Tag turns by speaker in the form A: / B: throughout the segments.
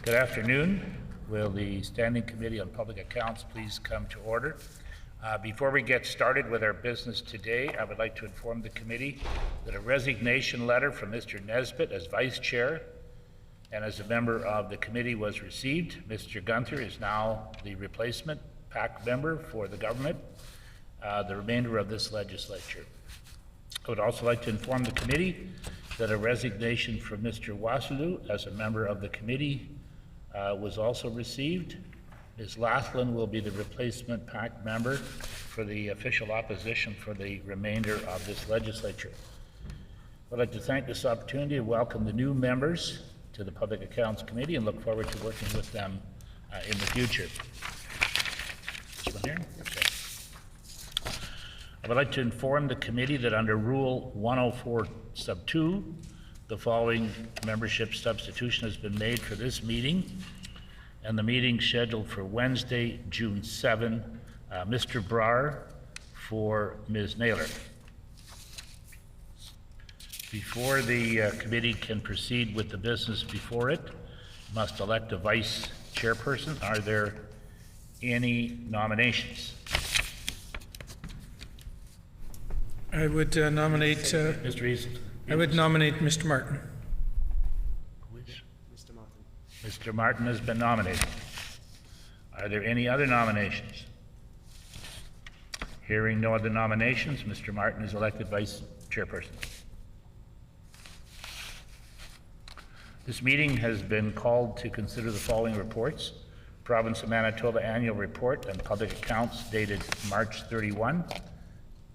A: Good afternoon. Will the Standing Committee on Public Accounts please come to order? Before we get started with our business today, I would like to inform the committee that a resignation letter from Mr. Nesbitt as Vice Chair and as a member of the committee was received. Mr. Gunther is now the replacement PAC member for the government, the remainder of this legislature. I would also like to inform the committee that a resignation from Mr. Wasulu as a member of the committee was also received. Ms. Laughlin will be the replacement PAC member for the official opposition for the remainder of this legislature. I'd like to thank this opportunity to welcome the new members to the Public Accounts Committee and look forward to working with them in the future. This one here? Okay. I would like to inform the committee that under Rule 104 Sub 2, the following membership substitution has been made for this meeting, and the meeting scheduled for Wednesday, June 7, Mr. Brar for Ms. Naylor. Before the committee can proceed with the business before it, must elect a vice chairperson. Are there any nominations?
B: I would nominate.
A: Mr. East.
B: I would nominate Mr. Martin.
A: Which? Mr. Martin has been nominated. Are there any other nominations? Hearing no other nominations, Mr. Martin is elected vice chairperson. This meeting has been called to consider the following reports: Province of Manitoba Annual Report and Public Accounts dated March 31,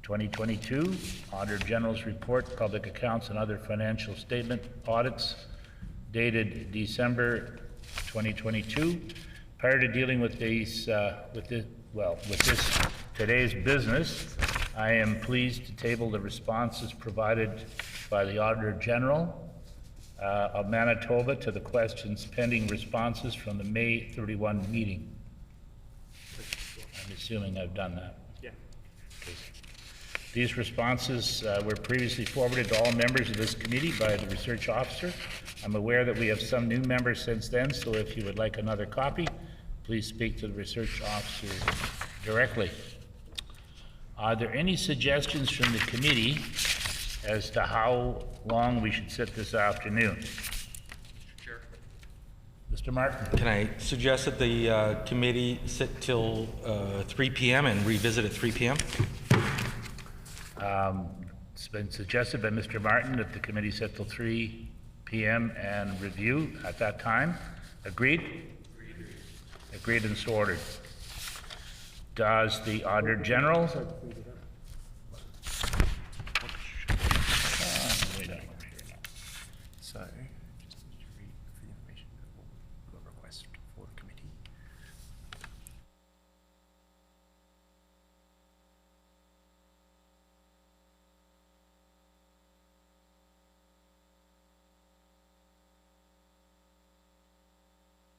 A: 2022, Auditor General's Report, Public Accounts and other financial statement audits dated December 2022. Prior to dealing with these, today's business, I am pleased to table the responses provided by the Auditor General of Manitoba to the questions pending responses from the May 31 meeting. I'm assuming I've done that.
C: Yeah.
A: Okay. These responses were previously forwarded to all members of this committee by the research officer. I'm aware that we have some new members since then, so if you would like another copy, please speak to the research officer directly. Are there any suggestions from the committee as to how long we should sit this afternoon?
C: Chair.
A: Mr. Martin.
D: Can I suggest that the committee sit till 3 p.m. and revisit at 3 p.m.?
A: It's been suggested by Mr. Martin that the committee sit till 3 p.m. and review at that time. Agreed? Agreed and so ordered. Does the Auditor General?
C: So, just need to read for the information that we'll request for the committee.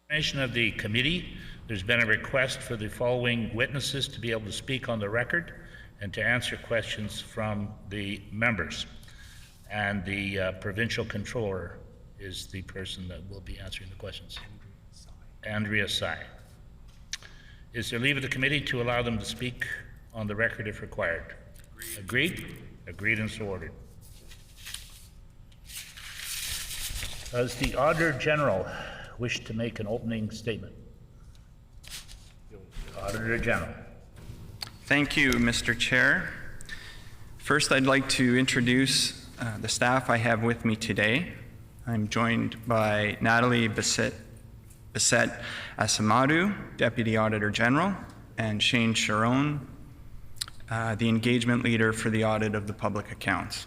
A: Information of the committee, there's been a request for the following witnesses to be able to speak on the record and to answer questions from the members. And the provincial controller is the person that will be answering the questions. Andrea Sai. Is there leave of the committee to allow them to speak on the record if required? Agreed? Agreed and so ordered. Does the Auditor General wish to make an opening statement? Auditor General.
E: Thank you, Mr. Chair. First, I'd like to introduce the staff I have with me today. I'm joined by Natalie Bissett Asamadu, Deputy Auditor General, and Shane Sharon, the engagement leader for the audit of the public accounts.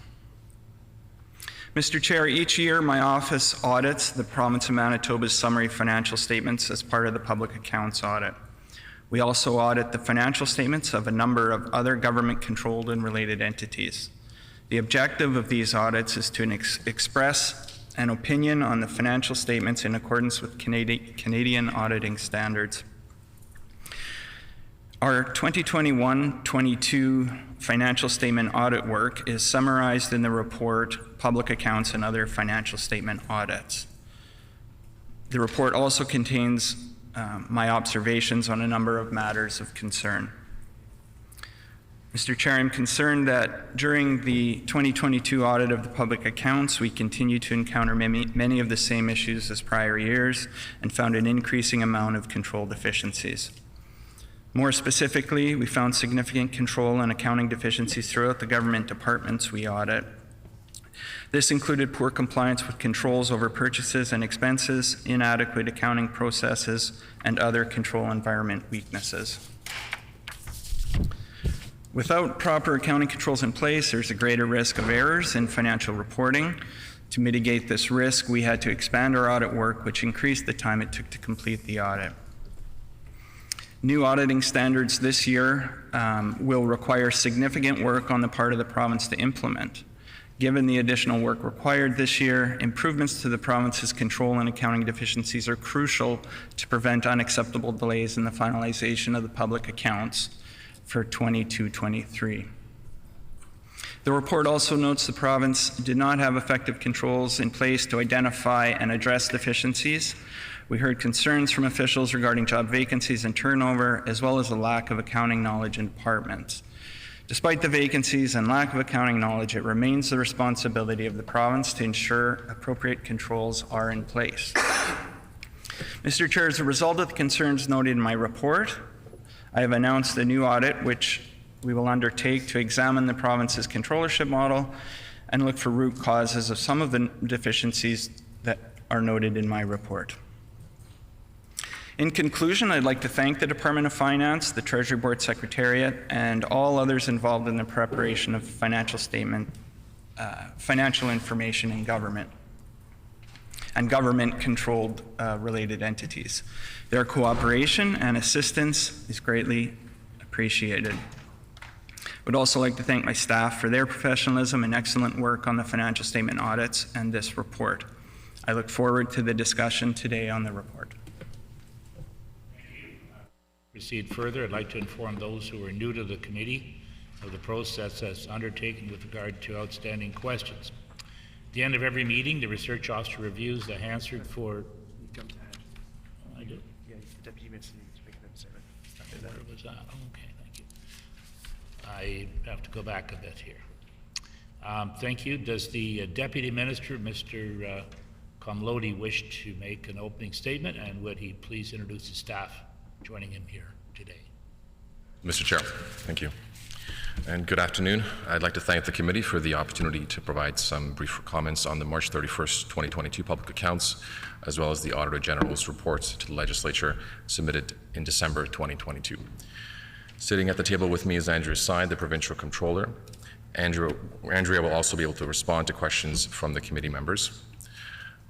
E: Mr. Chair, each year my office audits the Province of Manitoba's summary financial statements as part of the public accounts audit. We also audit the financial statements of a number of other government-controlled and related entities. The objective of these audits is to express an opinion on the financial statements in accordance with Canadian auditing standards. Our 2021-22 financial statement audit work is summarized in the report, Public Accounts and Other Financial Statement Audits. The report also contains my observations on a number of matters of concern. Mr. Chair, I'm concerned that during the 2022 audit of the public accounts, we continue to encounter many of the same issues as prior years and found an increasing amount of control deficiencies. More specifically, we found significant control and accounting deficiencies throughout the government departments we audit. This included poor compliance with controls over purchases and expenses, inadequate accounting processes, and other control environment weaknesses. Without proper accounting controls in place, there's a greater risk of errors in financial reporting. To mitigate this risk, we had to expand our audit work, which increased the time it took to complete the audit. New auditing standards this year will require significant work on the part of the province to implement. Given the additional work required this year, improvements to the province's control and accounting deficiencies are crucial to prevent unacceptable delays in the finalization of the public accounts for 22-23. The report also notes the province did not have effective controls in place to identify and address deficiencies. We heard concerns from officials regarding job vacancies and turnover, as well as a lack of accounting knowledge in departments. Despite the vacancies and lack of accounting knowledge, it remains the responsibility of the province to ensure appropriate controls are in place. Mr. Chair, as a result of the concerns noted in my report, I have announced a new audit which we will undertake to examine the province's controllership model and look for root causes of some of the deficiencies that are noted in my report. In conclusion, I'd like to thank the Department of Finance, the Treasury Board Secretariat, and all others involved in the preparation of financial information in government and government-controlled related entities. Their cooperation and assistance is greatly appreciated. I would also like to thank my staff for their professionalism and excellent work on the financial statement audits and this report. I look forward to the discussion today on the report.
A: Proceed further, I'd like to inform those who are new to the committee of the process that's undertaken with regard to outstanding questions. At the end of every meeting, the research officer reviews the answered for. I do.
C: Yeah, Deputy Minister needs to make an statement.
A: Where was that? Okay, thank you. I have to go back a bit here. Thank you. Does the Deputy Minister, Mr. Comlodi, wish to make an opening statement, and would he please introduce his staff joining him here today?
F: Mr. Chair, thank you. And good afternoon. I'd like to thank the committee for the opportunity to provide some brief comments on the March 31st, 2022 public accounts, as well as the Auditor General's report to the legislature submitted in December 2022. Sitting at the table with me is Andrea Side, the Provincial Controller. Andrea will also be able to respond to questions from the committee members.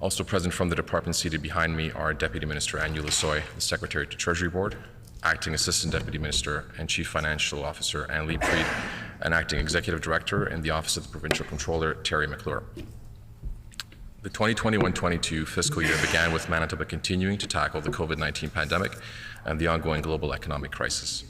F: Also present from the department seated behind me are Deputy Minister Anu Lasoy, the Secretary to Treasury Board, Acting Assistant Deputy Minister and Chief Financial Officer Anne Liebfried, and Acting Executive Director in the Office of the Provincial Controller, Terry McClure. The 2021-22 fiscal year began with Manitoba continuing to tackle the COVID-19 pandemic and the ongoing global economic crisis.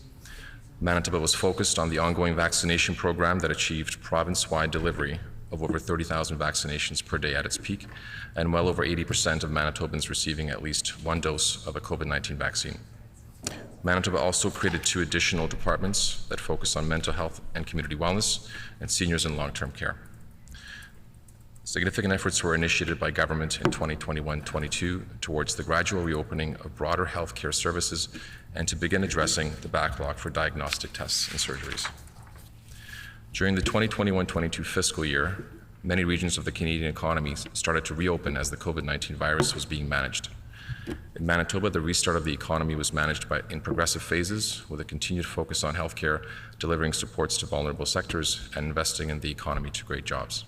F: Manitoba was focused on the ongoing vaccination program that achieved province-wide delivery of over 30,000 vaccinations per day at its peak, and well over 80% of Manitobans receiving at least one dose of a COVID-19 vaccine. Manitoba also created 2 additional departments that focus on mental health and community wellness and seniors and long-term care. Significant efforts were initiated by government in 2021-22 towards the gradual reopening of broader health care services and to begin addressing the backlog for diagnostic tests and surgeries. During the 2021-22 fiscal year, many regions of the Canadian economy started to reopen as the COVID-19 virus was being managed. In Manitoba, the restart of the economy was managed in progressive phases, with a continued focus on healthcare, delivering supports to vulnerable sectors, and investing in the economy to create jobs.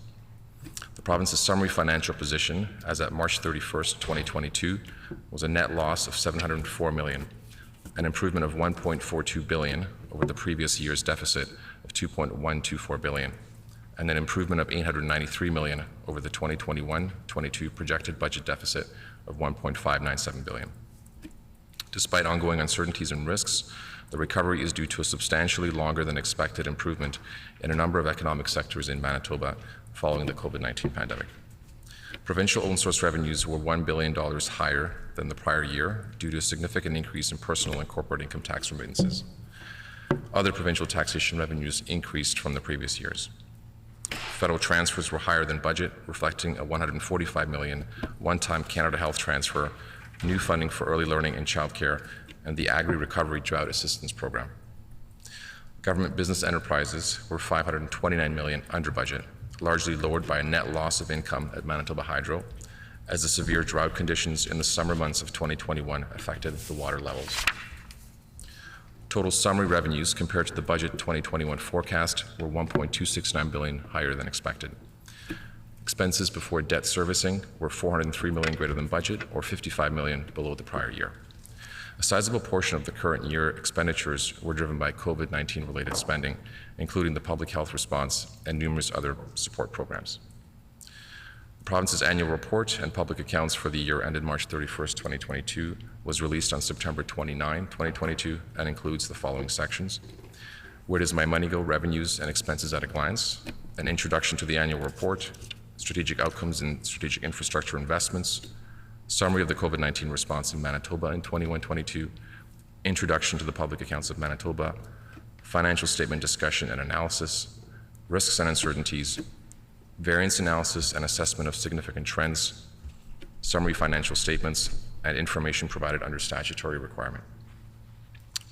F: The province's summary financial position, as at March 31st, 2022, was a net loss of $704 million, an improvement of $1.42 billion over the previous year's deficit of $2.124 billion, and an improvement of $893 million over the 2021-22 projected budget deficit of $1.597 billion. Despite ongoing uncertainties and risks, the recovery is due to a substantially longer than expected improvement in a number of economic sectors in Manitoba following the COVID-19 pandemic. Provincial own source revenues were $1 billion higher than the prior year due to a significant increase in personal and corporate income tax remittances. Other provincial taxation revenues increased from the previous years. Federal transfers were higher than budget, reflecting a $145 million one-time Canada Health transfer, new funding for early learning and childcare, and the Agri Recovery Drought Assistance Program. Government business enterprises were $529 million under budget, largely lowered by a net loss of income at Manitoba Hydro, as the severe drought conditions in the summer months of 2021 affected the water levels. Total summary revenues compared to the budget 2021 forecast were $1.269 billion higher than expected. Expenses before debt servicing were $403 million greater than budget, or $55 million below the prior year. A sizable portion of the current year expenditures were driven by COVID-19 related spending, including the public health response and numerous other support programs. The province's annual report and public accounts for the year ended March 31st, 2022 was released on September 29, 2022, and includes the following sections: Where does my money go? Revenues and expenses at a glance, an introduction to the annual report, strategic outcomes and strategic infrastructure investments, summary of the COVID-19 response in Manitoba in 21-22, introduction to the public accounts of Manitoba, financial statement discussion and analysis, risks and uncertainties, variance analysis and assessment of significant trends, summary financial statements, and information provided under statutory requirement.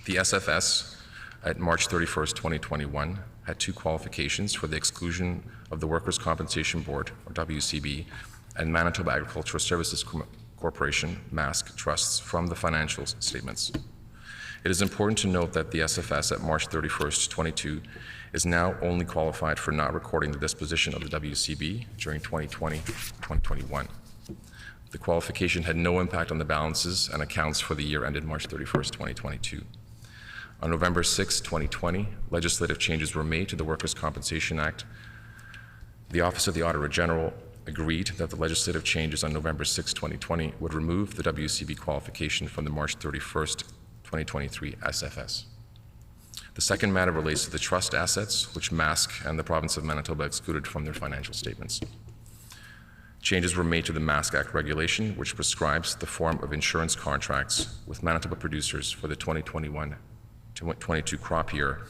F: The SFS at March 31st, 2021 had two qualifications for the exclusion of the Workers' Compensation Board, or WCB, and Manitoba Agricultural Services Corporation, MASC, trusts from the financial statements. It is important to note that the SFS at March 31st, 22 is now only qualified for not recording the disposition of the WCB during 2020-2021. The qualification had no impact on the balances and accounts for the year ended March 31st, 2022. On November 6, 2020, legislative changes were made to the Workers' Compensation Act. The Office of the Auditor General agreed that the legislative changes on November 6, 2020 would remove the WCB qualification from the March 31st, 2023 SFS. The second matter relates to the trust assets, which MASC and the province of Manitoba excluded from their financial statements. Changes were made to the MASC Act regulation, which prescribes the form of insurance contracts with Manitoba producers for the 2021-22 crop year,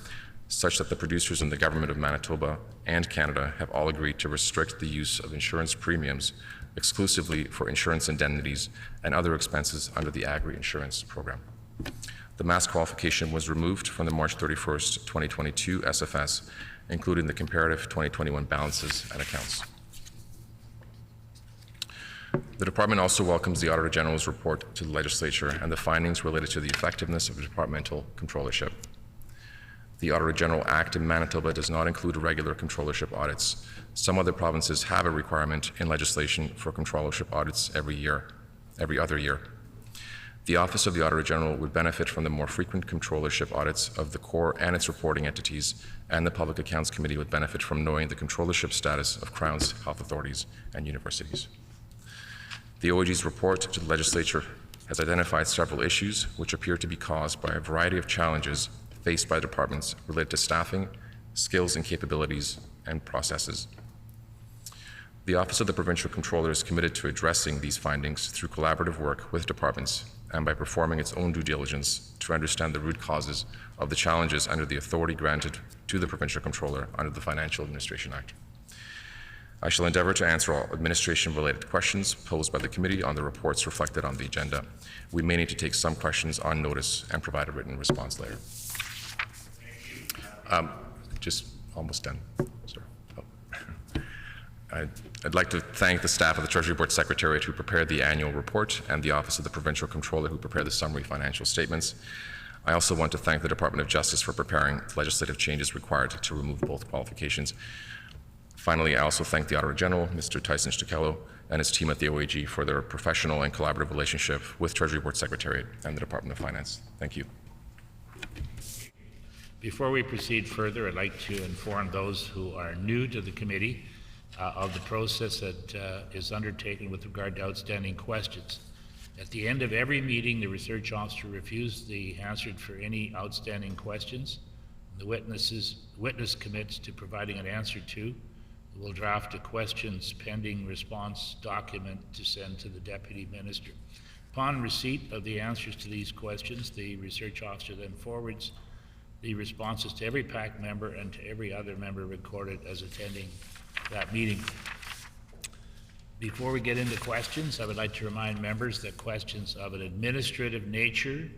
F: such that the producers in the government of Manitoba and Canada have all agreed to restrict the use of insurance premiums exclusively for insurance indemnities and other expenses under the Agri Insurance Program. The MASC qualification was removed from the March 31st, 2022 SFS, including the comparative 2021 balances and accounts. The Department also welcomes the Auditor General's report to the Legislature and the findings related to the effectiveness of departmental controllership. The Auditor General Act in Manitoba does not include regular controllership audits. Some other provinces have a requirement in legislation for controllership audits every other year. The Office of the Auditor General would benefit from the more frequent controllership audits of the Corps and its reporting entities, and the Public Accounts Committee would benefit from knowing the controllership status of Crown's health authorities and universities. The OAG's report to the Legislature has identified several issues which appear to be caused by a variety of challenges faced by departments related to staffing, skills and capabilities, and processes. The Office of the Provincial Controller is committed to addressing these findings through collaborative work with departments and by performing its own due diligence to understand the root causes of the challenges under the authority granted to the Provincial Controller under the Financial Administration Act. I shall endeavour to answer all administration-related questions posed by the committee on the reports reflected on the agenda. We may need to take some questions on notice and provide a written response later. Just almost done, sir. Oh. I'd like to thank the staff of the Treasury Board Secretariat who prepared the annual report and the Office of the Provincial Controller who prepared the summary financial statements. I also want to thank the Department of Justice for preparing the legislative changes required to remove both qualifications. Finally, I also thank the Auditor General, Mr. Tyson Stukello, and his team at the OAG for their professional and collaborative relationship with Treasury Board Secretariat and the Department of Finance. Thank you.
A: Before we proceed further, I'd like to inform those who are new to the committee of the process that is undertaken with regard to outstanding questions. At the end of every meeting, the research officer reviews the answer for any outstanding questions. The witness commits to providing an answer to We'll draft a questions pending response document to send to the Deputy Minister. Upon receipt of the answers to these questions, the research officer then forwards the responses to every PAC member and to every other member recorded as attending that meeting. Before we get into questions, I would like to remind members that questions of an administrative nature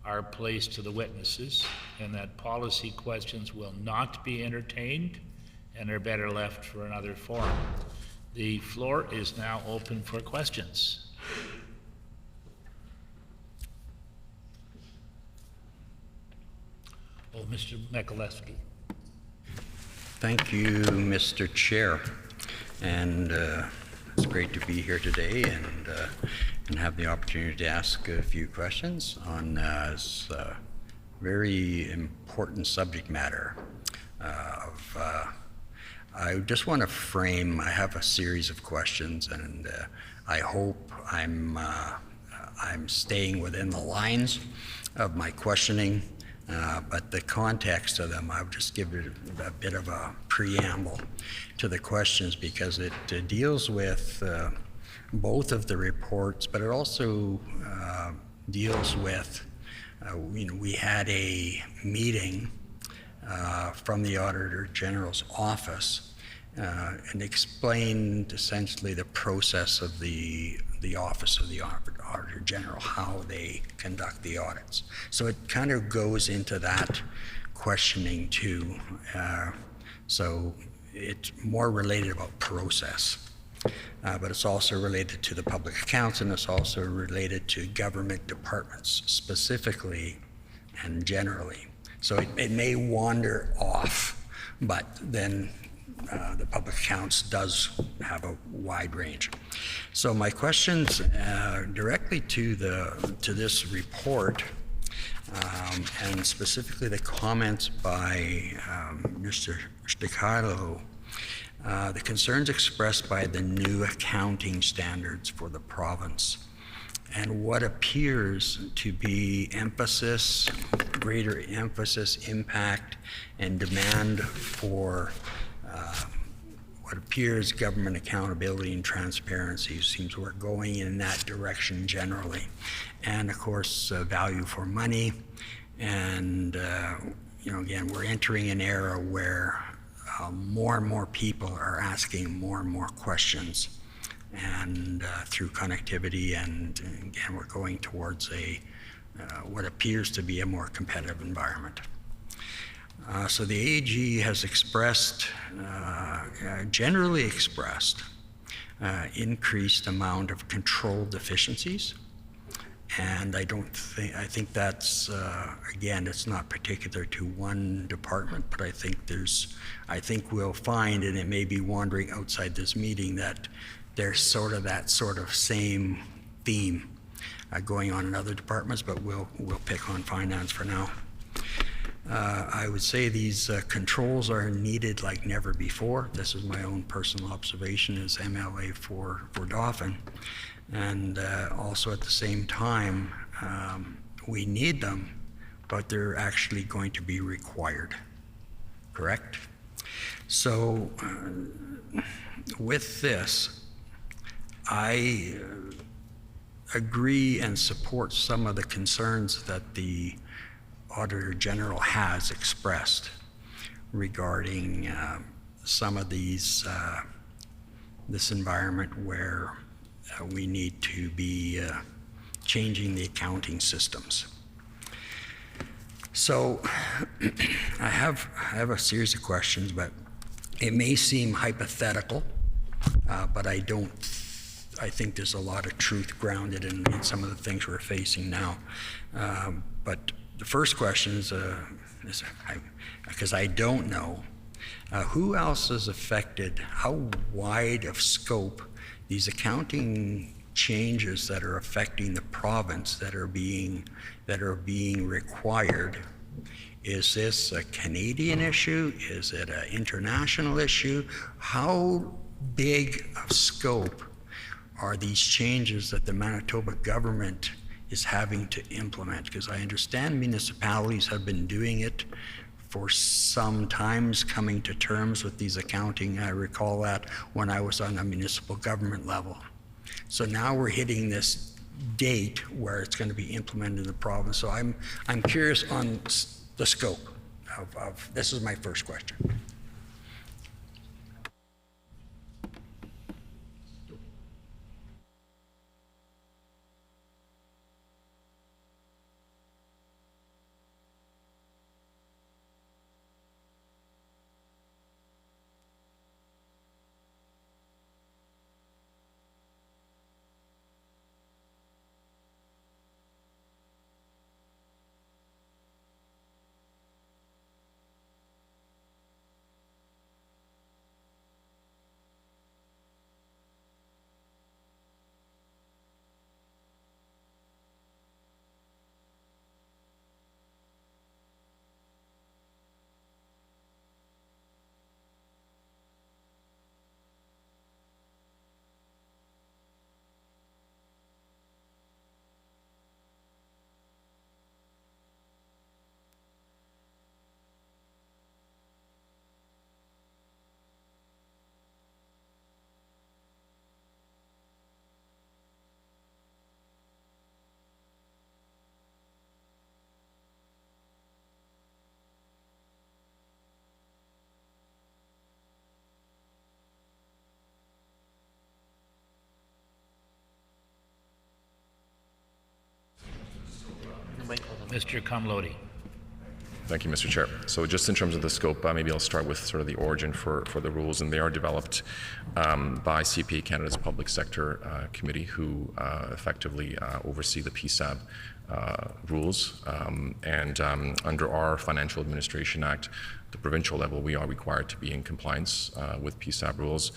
A: are placed to the witnesses, and that policy questions will not be entertained and are better left for another forum. The floor is now open for questions. Oh, Mr. Mikuleski.
G: Thank you, Mr. Chair. And it's great to be here today and have the opportunity to ask a few questions on this very important subject matter. I just want to frame, I have a series of questions, and I hope I'm staying within the lines of my questioning. But the context of them, I'll just give it a bit of a preamble to the questions, because it deals with both of the reports, but it also deals with, we had a meeting from the Auditor General's office and explained essentially the process of the Office of the Auditor General, how they conduct the audits. So it kind of goes into that questioning too. So it's more related about process, but it's also related to the public accounts, and it's also related to government departments specifically and generally. So it may wander off, but then the public accounts does have a wide range. So my questions directly to this report, and specifically the comments by Mr. Sticalo, the concerns expressed by the new accounting standards for the province, and what appears to be greater emphasis, impact, and demand for what appears government accountability and transparency. Seems we're going in that direction generally. And of course, value for money. And, again, we're entering an era where more and more people are asking more and more questions, and through connectivity, and again, we're going towards what appears to be a more competitive environment. So the AG has generally expressed, increased amount of control deficiencies, and I think that's, again, it's not particular to one department, but I think we'll find, and it may be wandering outside this meeting, that there's sort of that sort of same theme going on in other departments, but we'll pick on finance for now. I would say these controls are needed like never before. This is my own personal observation as MLA for Dauphin. And also at the same time, we need them, but they're actually going to be required, correct? So with this, I agree and support some of the concerns that the Auditor General has expressed regarding some of these, this environment where we need to be changing the accounting systems. So I have a series of questions, but it may seem hypothetical, but I think there's a lot of truth grounded in some of the things we're facing now. But the first question is because I don't know, who else is affected, how wide of scope these accounting changes that are affecting the province that are being required. Is this a Canadian issue? Is it an international issue? How big of scope are these changes that the Manitoba government is having to implement? Because I understand municipalities have been doing it for sometimes coming to terms with these accounting. I recall that when I was on the municipal government level. So now we're hitting this date where it's going to be implemented in the province. So I'm curious on the scope of this is my first question.
A: Mr. Comlodi.
F: Thank you, Mr. Chair. So just in terms of the scope, maybe I'll start with sort of the origin for the rules, and they are developed by CPA Canada's Public Sector Committee, who effectively oversee the PSAB rules. Under our Financial Administration Act, the provincial level, we are required to be in compliance with PSAB rules.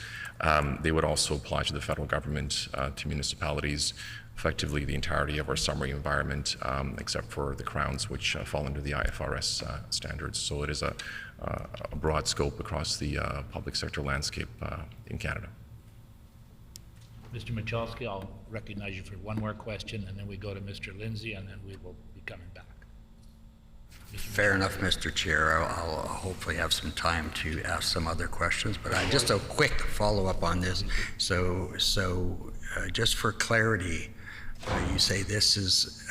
F: They would also apply to the federal government, to municipalities, effectively the entirety of our summary environment, except for the crowns, which fall under the IFRS standards. So it is a broad scope across the public sector landscape in Canada.
A: Mr. Michalski, I'll recognize you for one more question, and then we go to Mr. Lindsay, and then we will be coming back.
G: Fair enough, Mr. Chair. I'll hopefully have some time to ask some other questions, but just a quick follow-up on this. So just for clarity, you say this is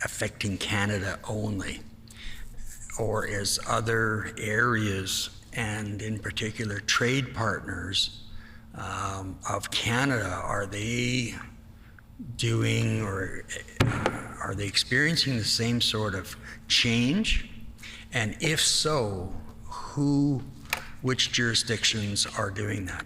G: affecting Canada only, or is other areas, and in particular trade partners of Canada, are they doing, or are they experiencing the same sort of change? And if so, which jurisdictions are doing that?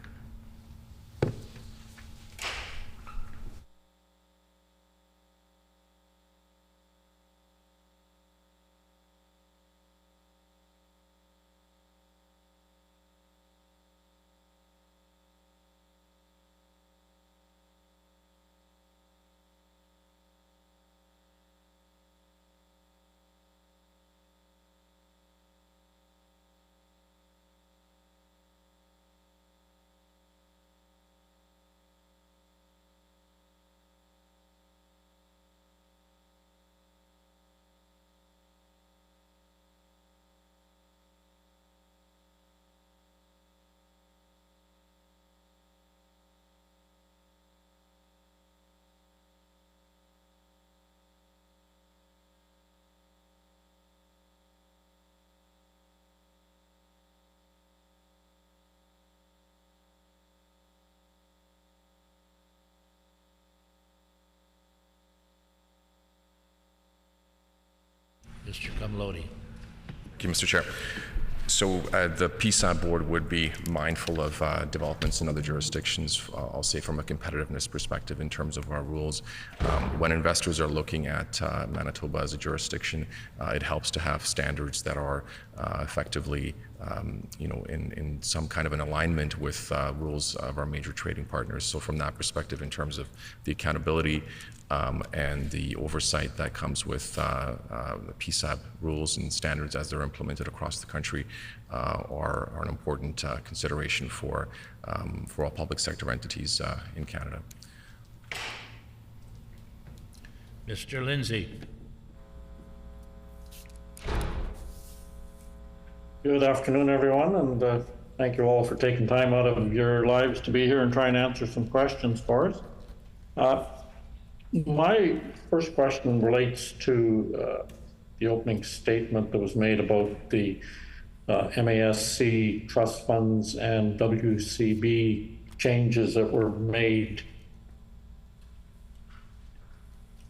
A: Mr. Comlodi.
F: Thank you, Mr. Chair. So the PSAB board would be mindful of developments in other jurisdictions, I'll say from a competitiveness perspective in terms of our rules. When investors are looking at Manitoba as a jurisdiction, it helps to have standards that are effectively in some kind of an alignment with rules of our major trading partners. So from that perspective, in terms of the accountability and the oversight that comes with the PSAB rules and standards as they're implemented across the country are an important consideration for all public sector entities in Canada.
A: Mr. Lindsay.
H: Good afternoon, everyone, and thank you all for taking time out of your lives to be here and try and answer some questions for us. My first question relates to the opening statement that was made about the MASC trust funds and WCB changes that were made.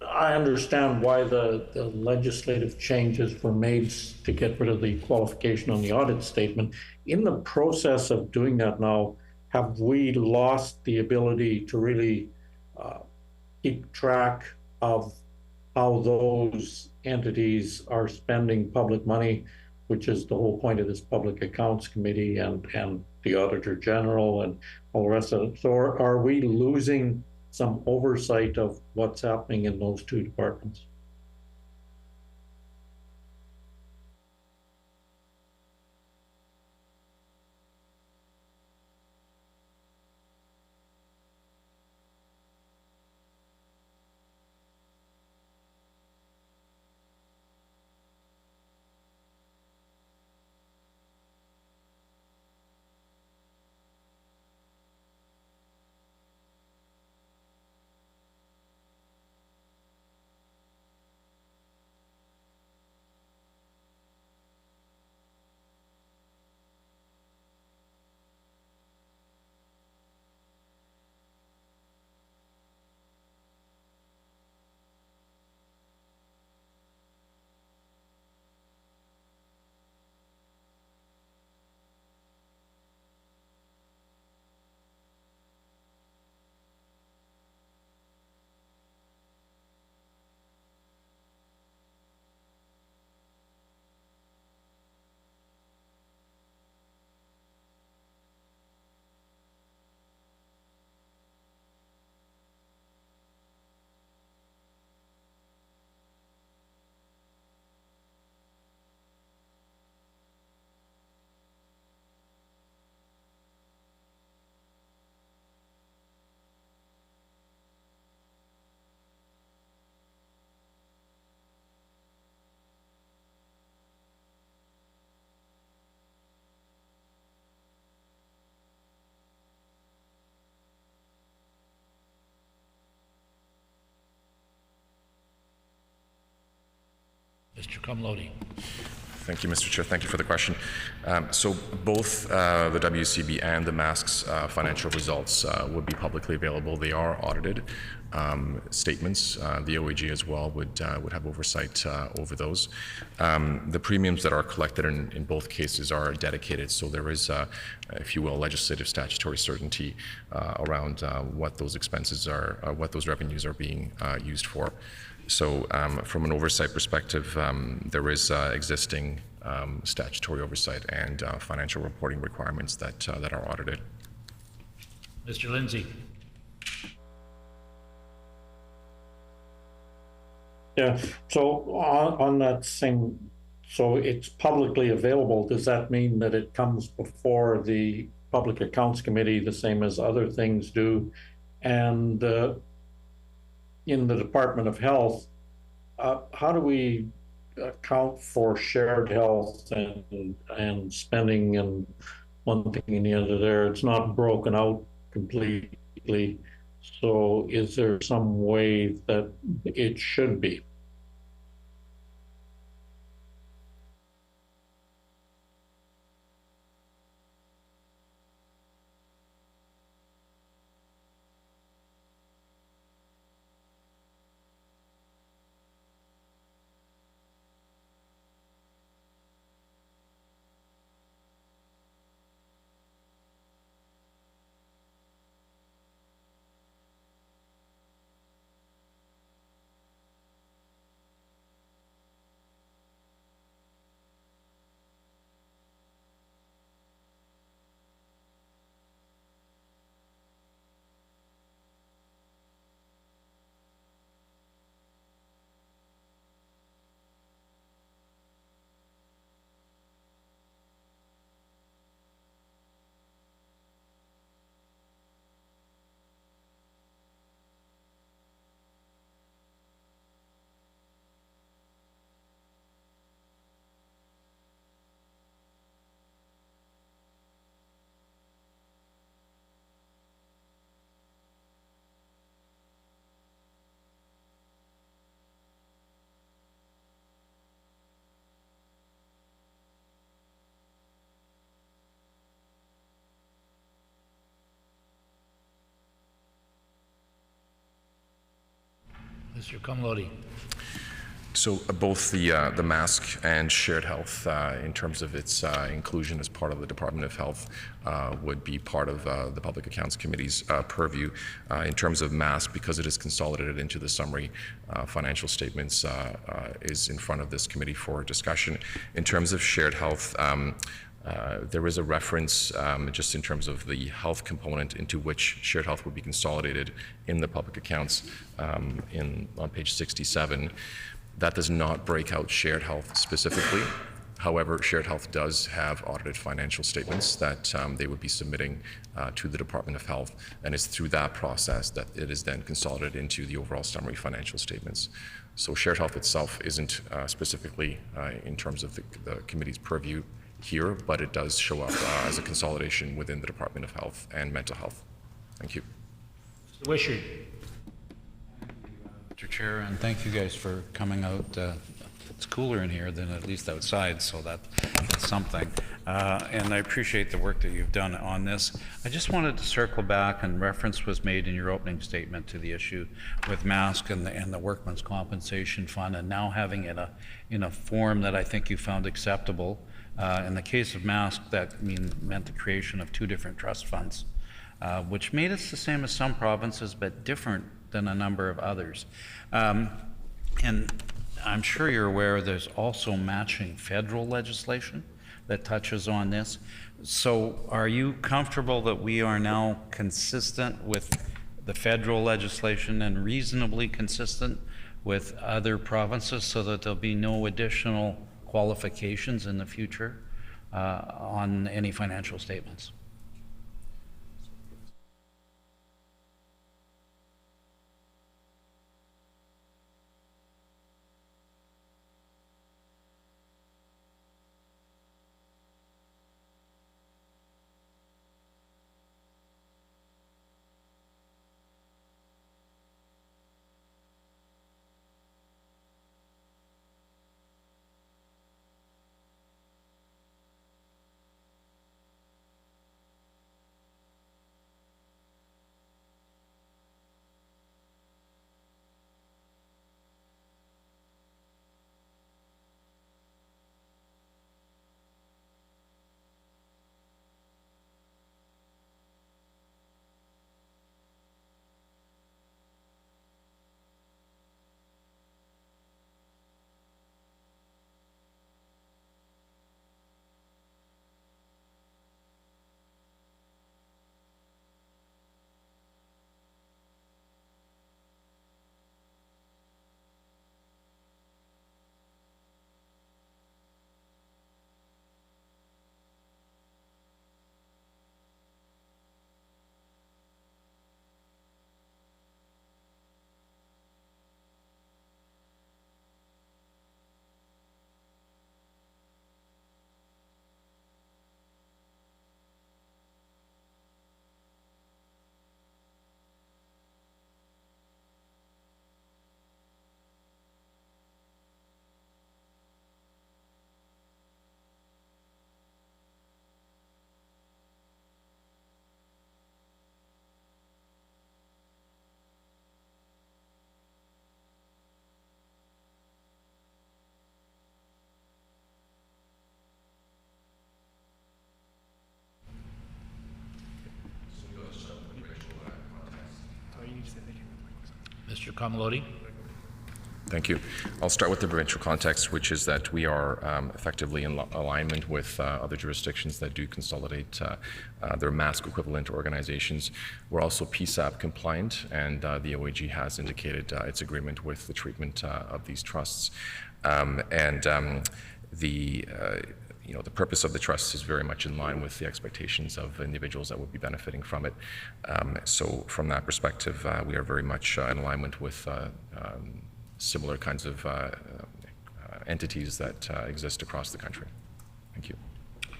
H: I understand why the legislative changes were made to get rid of the qualification on the audit statement. In the process of doing that now, have we lost the ability to really keep track of how those entities are spending public money, which is the whole point of this Public Accounts Committee and the Auditor General and all the rest of it? So are we losing some oversight of what's happening in those two departments?
A: Mr. Comlodi.
F: Thank you, Mr. Chair. Thank you for the question. So both the WCB and the MASC's financial results would be publicly available. They are audited statements. The OAG as well would have oversight over those. The premiums that are collected in both cases are dedicated, so there is, if you will, legislative statutory certainty around what those expenses are, what those revenues are being used for. So from an oversight perspective, there is existing statutory oversight and financial reporting requirements that are audited.
A: Mr. Lindsay.
H: Yeah, so on that same, so it's publicly available. Does that mean that it comes before the Public Accounts Committee the same as other things do? And in the Department of Health, how do we account for shared health and spending and one thing and the other there? It's not broken out completely. So is there some way that it should be?
A: Mr. Comlodi.
F: So both the mask and shared health, in terms of its inclusion as part of the Department of Health, would be part of the Public Accounts Committee's purview. In terms of mask, because it is consolidated into the summary financial statements, is in front of this committee for discussion. In terms of shared health, there is a reference just in terms of the health component into which shared health would be consolidated in the public accounts on page 67. That does not break out shared health specifically. However, shared health does have audited financial statements that they would be submitting to the Department of Health, and it's through that process that it is then consolidated into the overall summary financial statements. So shared health itself isn't specifically in terms of the committee's purview here, but it does show up as a consolidation within the Department of Health and mental health. Thank you.
A: Mr. Wishart.
I: Mr. Chair, and thank you guys for coming out. It's cooler in here than at least outside, so that's something. And I appreciate the work that you've done on this. I just wanted to circle back, and reference was made in your opening statement to the issue with MASC and the Workmen's Compensation Fund, and now having it in a form that I think you found acceptable. In the case of MASC, that meant the creation of 2 different trust funds, which made us the same as some provinces, but different than a number of others. And I'm sure you're aware there's also matching federal legislation that touches on this. So are you comfortable that we are now consistent with the federal legislation and reasonably consistent with other provinces so that there'll be no additional qualifications in the future on any financial statements? Mr. Comlodi.
F: Thank you. I'll start with the provincial context, which is that we are effectively in alignment with other jurisdictions that do consolidate their MASC equivalent organizations. We're also PSAP compliant, and the OAG has indicated its agreement with the treatment of these trusts. The purpose of the trust is very much in line with the expectations of individuals that would be benefiting from it. So from that perspective, we are very much in alignment with similar kinds of entities that exist across the country. Thank you.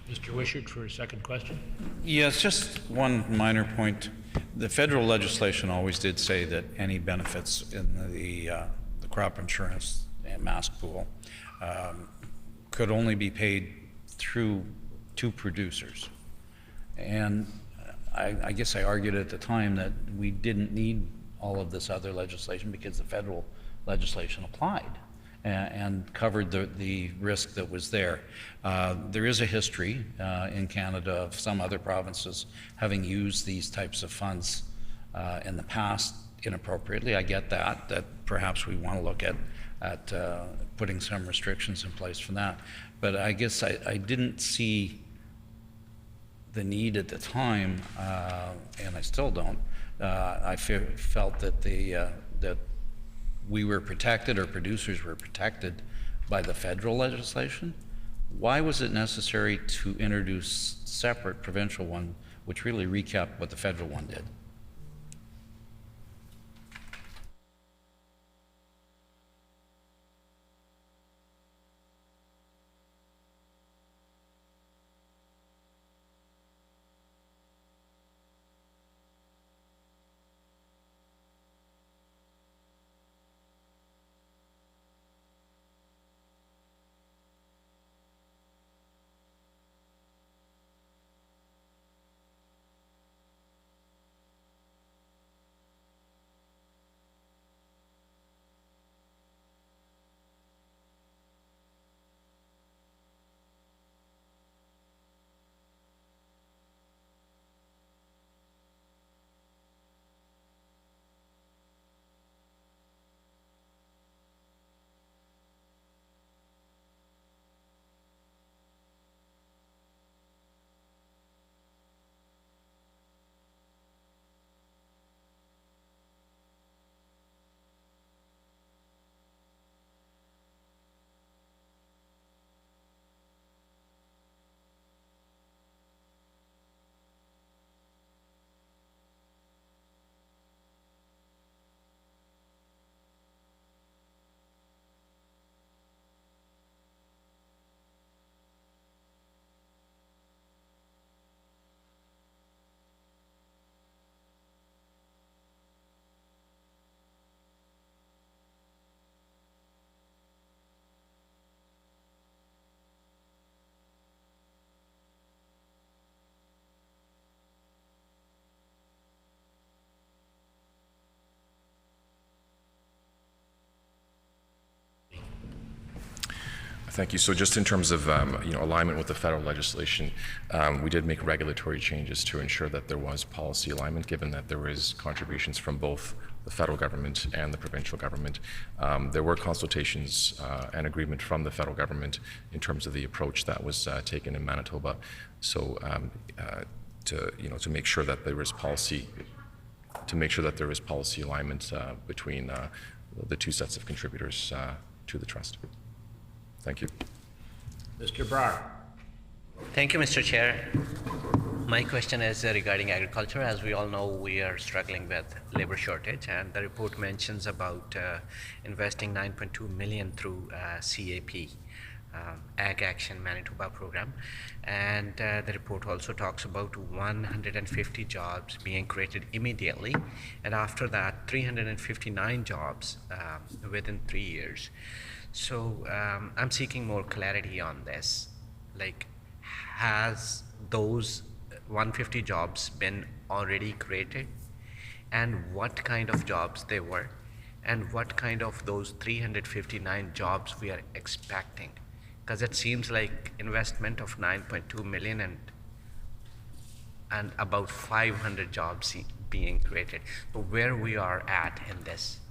A: Mr. Wishart for a second question.
I: Yes, just one minor point. The federal legislation always did say that any benefits in the crop insurance and MASC pool could only be paid through 2 producers. And I guess I argued at the time that we didn't need all of this other legislation because the federal legislation applied and covered the risk that was there. There is a history in Canada of some other provinces having used these types of funds in the past inappropriately. I get that perhaps we want to look at putting some restrictions in place for that. But I guess I didn't see the need at the time, and I still don't. I felt that that we were protected, or producers were protected by the federal legislation. Why was it necessary to introduce separate provincial one, which really recapped what the federal one did?
F: Thank you. So just in terms of alignment with the federal legislation, we did make regulatory changes to ensure that there was policy alignment, given that there was contributions from both the federal government and the provincial government. There were consultations and agreement from the federal government in terms of the approach that was taken in Manitoba. So to make sure that there was policy alignment between the two sets of contributors to the trust. Thank you.
A: Mr. Brar.
C: Thank you, Mr. Chair. My question is regarding agriculture. As we all know, we are struggling with labor shortage, and the report mentions about investing $9.2 million through CAP, Ag Action Manitoba program. And the report also talks about 150 jobs being created immediately, and after that, 359 jobs within 3 years. So I'm seeking more clarity on this. Like, has those 150 jobs been already created, and what kind of jobs they were, and what kind of those 359 jobs we are expecting? Because it seems like investment of 9.2 million and about 500 jobs being created. But where we are at in this?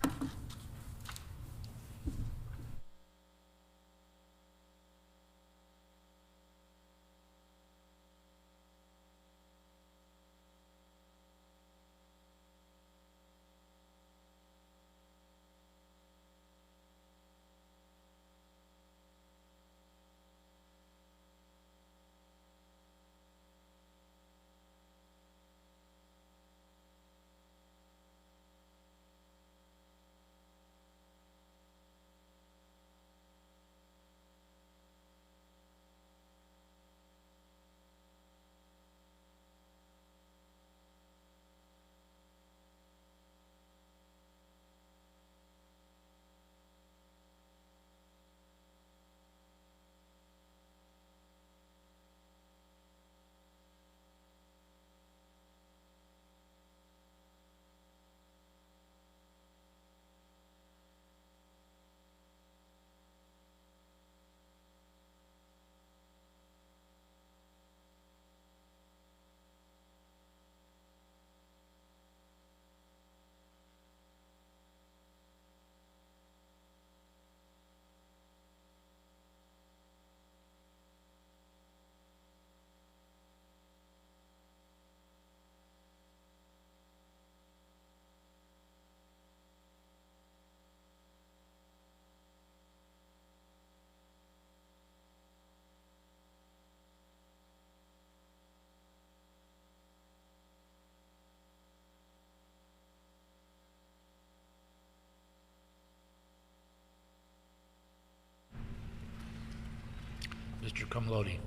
A: Mr. Comlodi.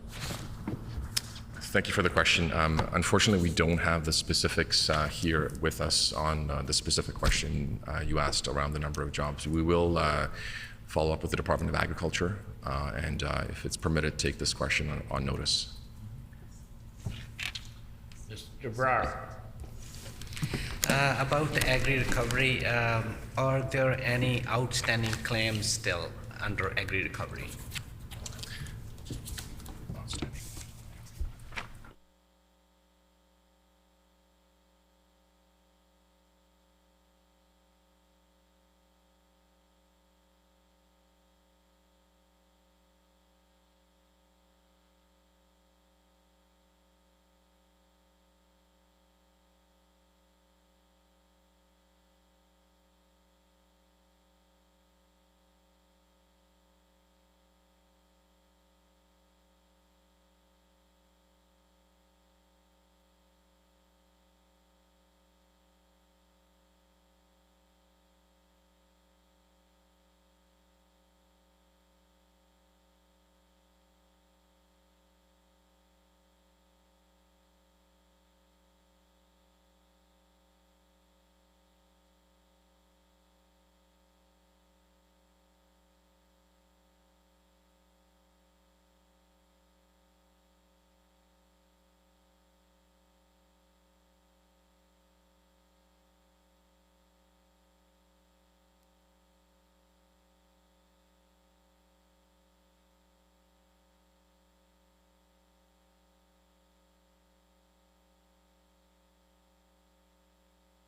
F: Thank you for the question. Unfortunately, we don't have the specifics here with us on the specific question you asked around the number of jobs. We will follow up with the Department of Agriculture and if it's permitted, take this question on notice.
A: Mr. Brar.
C: About the agri-recovery, are there any outstanding claims still under agri-recovery?
F: Outstanding.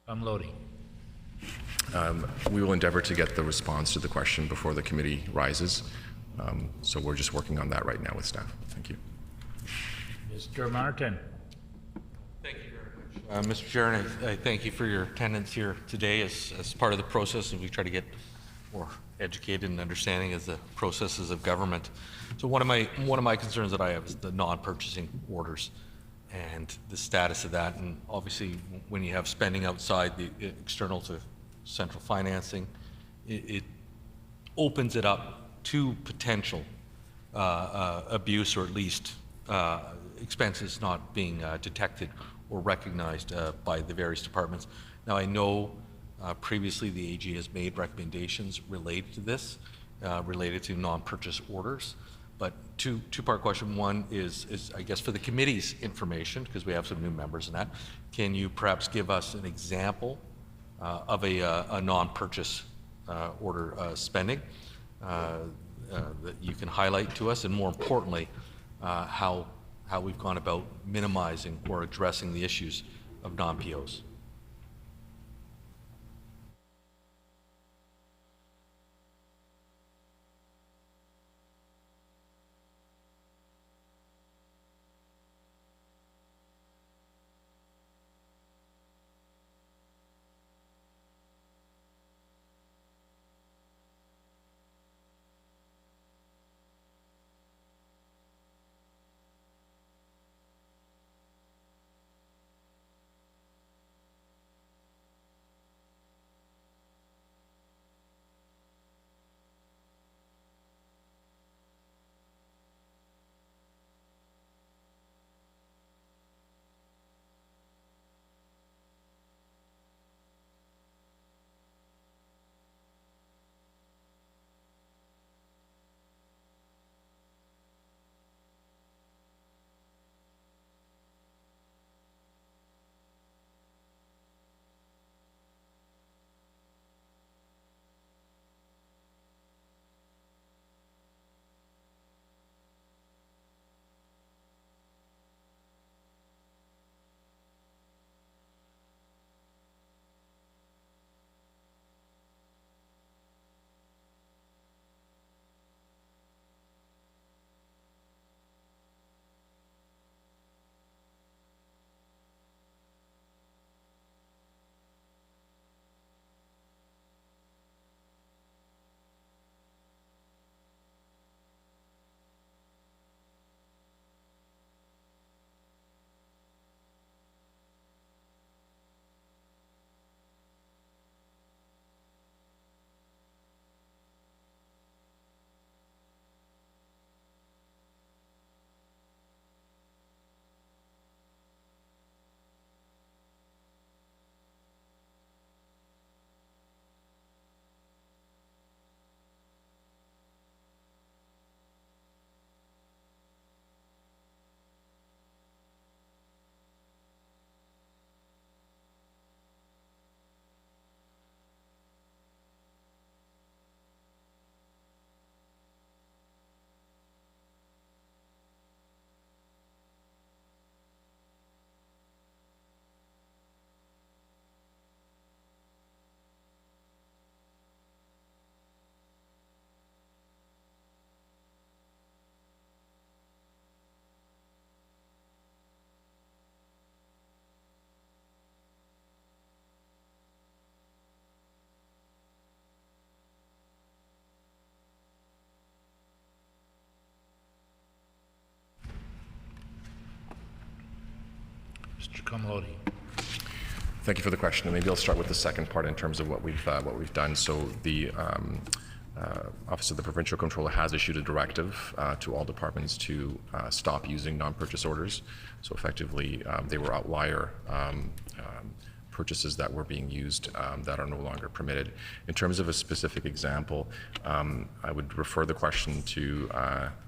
A: Comlodi.
F: We will endeavor to get the response to the question before the committee rises. So we're just working on that right now with staff. Thank you.
A: Mr. Martin.
D: Thank you very much. Mr. Chair, and I thank you for your attendance here today as part of the process, and we try to get more educated and understanding of the processes of government. So one of my concerns that I have is the non-purchasing orders and the status of that. And obviously, when you have spending outside the external to central financing, it opens it up to potential abuse, or at least expenses not being detected or recognized by the various departments. Now, I know previously the AG has made recommendations related to this, related to non-purchase orders. But two-part question. One is, I guess, for the committee's information, because we have some new members in that, can you perhaps give us an example of a non-purchase order spending that you can highlight to us, and more importantly, how we've gone about minimizing or addressing the issues of non-POs?
A: Mr. Comlodi.
F: Thank you for the question. And maybe I'll start with the second part in terms of what we've done. So the Office of the Provincial Controller has issued a directive to all departments to stop using non-purchase orders. So effectively, they were outlier purchases that were being used that are no longer permitted. In terms of a specific example, I would refer the question to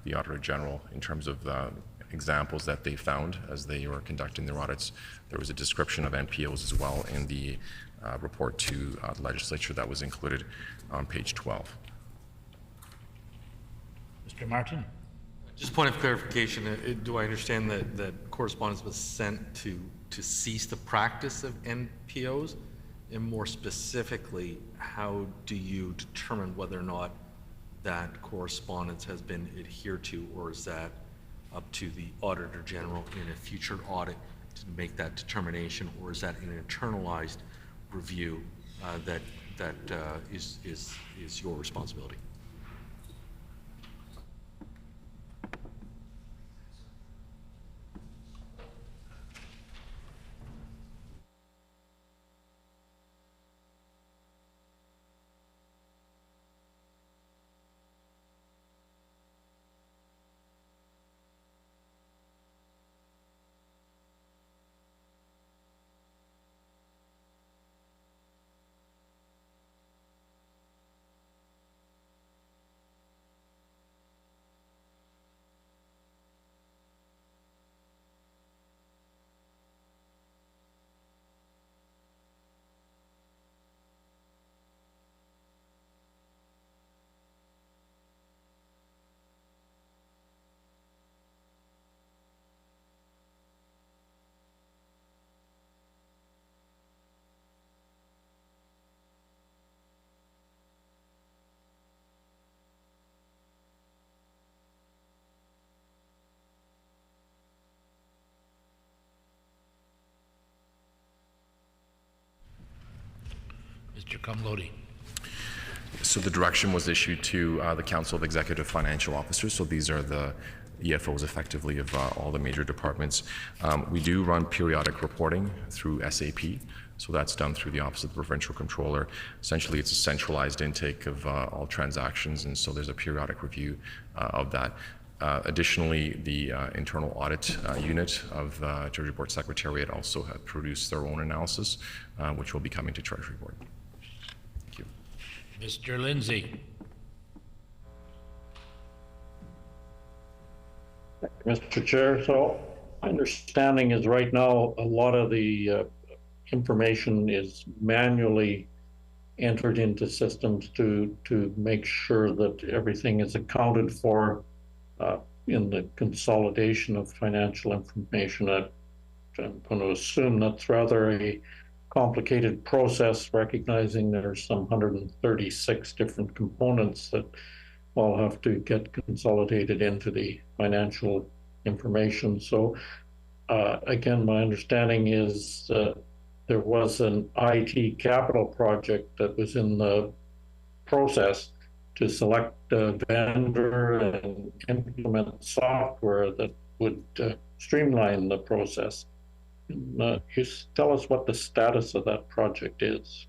F: the Auditor General in terms of the examples that they found as they were conducting their audits. There was a description of NPOs as well in the report to the legislature that was included on page 12.
A: Mr. Martin?
D: Just a point of clarification, do I understand that correspondence was sent to cease the practice of NPOs? And more specifically, how do you determine whether or not that correspondence has been adhered to, or is that up to the Auditor General in a future audit to make that determination, or is that an internalized review that is your responsibility?
A: Mr. Comlodi.
F: So the direction was issued to the Council of Executive Financial Officers. So these are the EFOs effectively of all the major departments. We do run periodic reporting through SAP. So that's done through the Office of the Provincial Controller. Essentially, it's a centralized intake of all transactions, and so there's a periodic review of that. Additionally, the internal audit unit of Treasury Board Secretariat also have produced their own analysis, which will be coming to Treasury Board. Thank you.
A: Mr. Lindsay.
H: Mr. Chair, so my understanding is right now a lot of the information is manually entered into systems to make sure that everything is accounted for in the consolidation of financial information. I'm going to assume that's rather a complicated process, recognizing there's some 136 different components that all have to get consolidated into the financial information. So again, my understanding is there was an IT capital project that was in the process to select a vendor and implement software that would streamline the process. Just tell us what the status of that project is.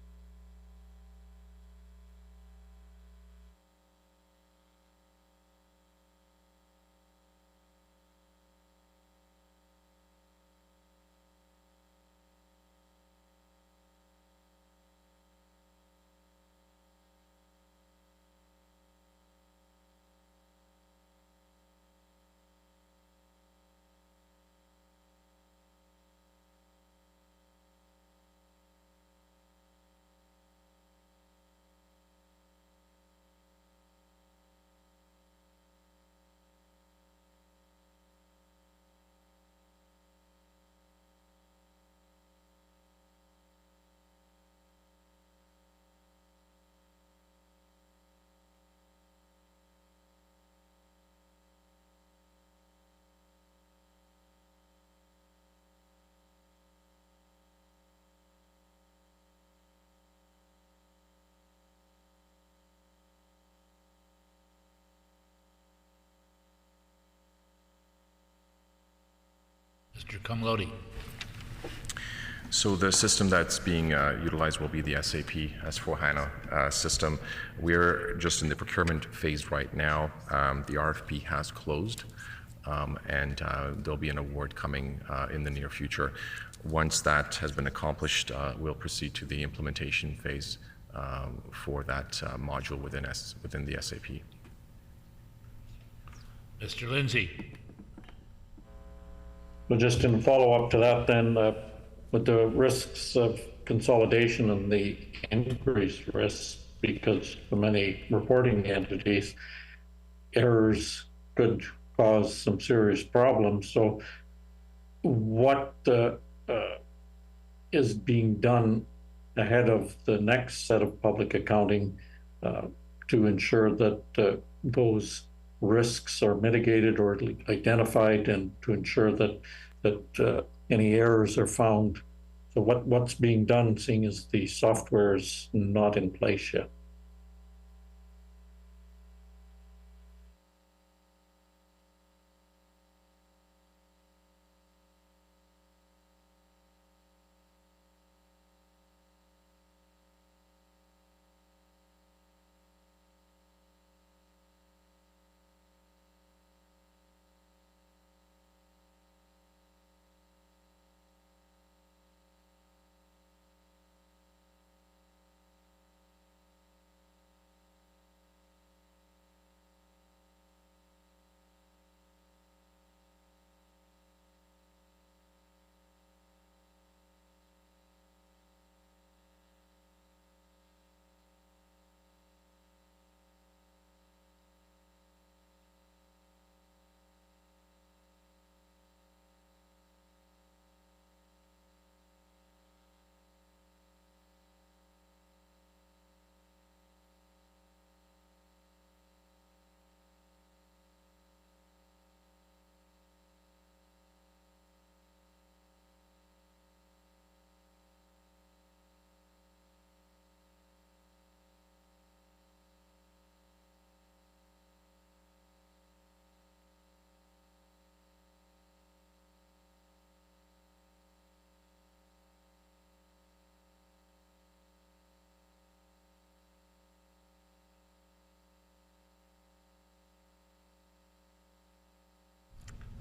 A: Mr. Comlodi.
F: So the system that's being utilized will be the SAP S/4HANA system. We're just in the procurement phase right now. The RFP has closed, and there'll be an award coming in the near future. Once that has been accomplished, we'll proceed to the implementation phase for that module within the SAP.
A: Mr. Lindsay.
H: Well, just in follow-up to that then, with the risks of consolidation and the increased risks, because for many reporting entities, errors could cause some serious problems. So what is being done ahead of the next set of public accounting to ensure that those risks are mitigated or identified, and to ensure that any errors are found? So what's being done, seeing as the software is not in place yet?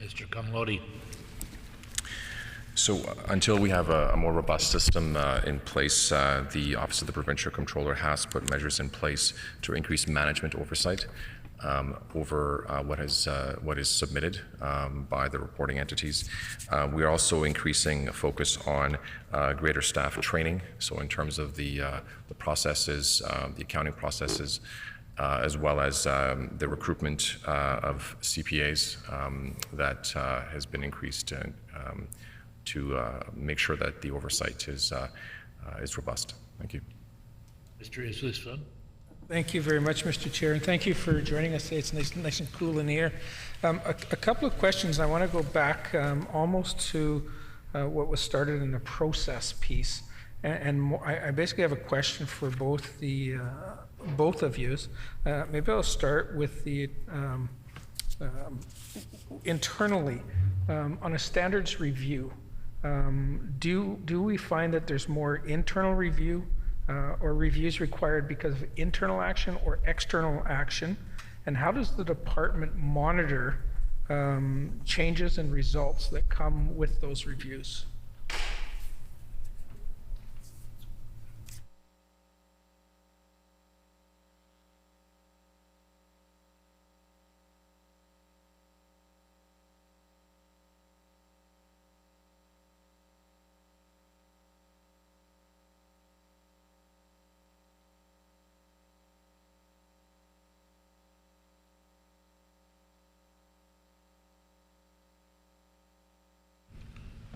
A: Mr. Comlodi.
F: So until we have a more robust system in place, the Office of the Provincial Controller has put measures in place to increase management oversight over what is submitted by the reporting entities. We are also increasing a focus on greater staff training. So in terms of the processes, the accounting processes, as well as the recruitment of CPAs that has been increased to make sure that the oversight is robust. Thank you.
A: Mr. Isliston.
B: Thank you very much, Mr. Chair, and thank you for joining us today. It's nice and cool in here. A couple of questions. I want to go back almost to what was started in the process piece, and I basically have a question for both of you. Maybe I'll start with the internally on a standards review. Do we find that there's more internal review or reviews required because of internal action or external action? And how does the department monitor changes and results that come with those reviews?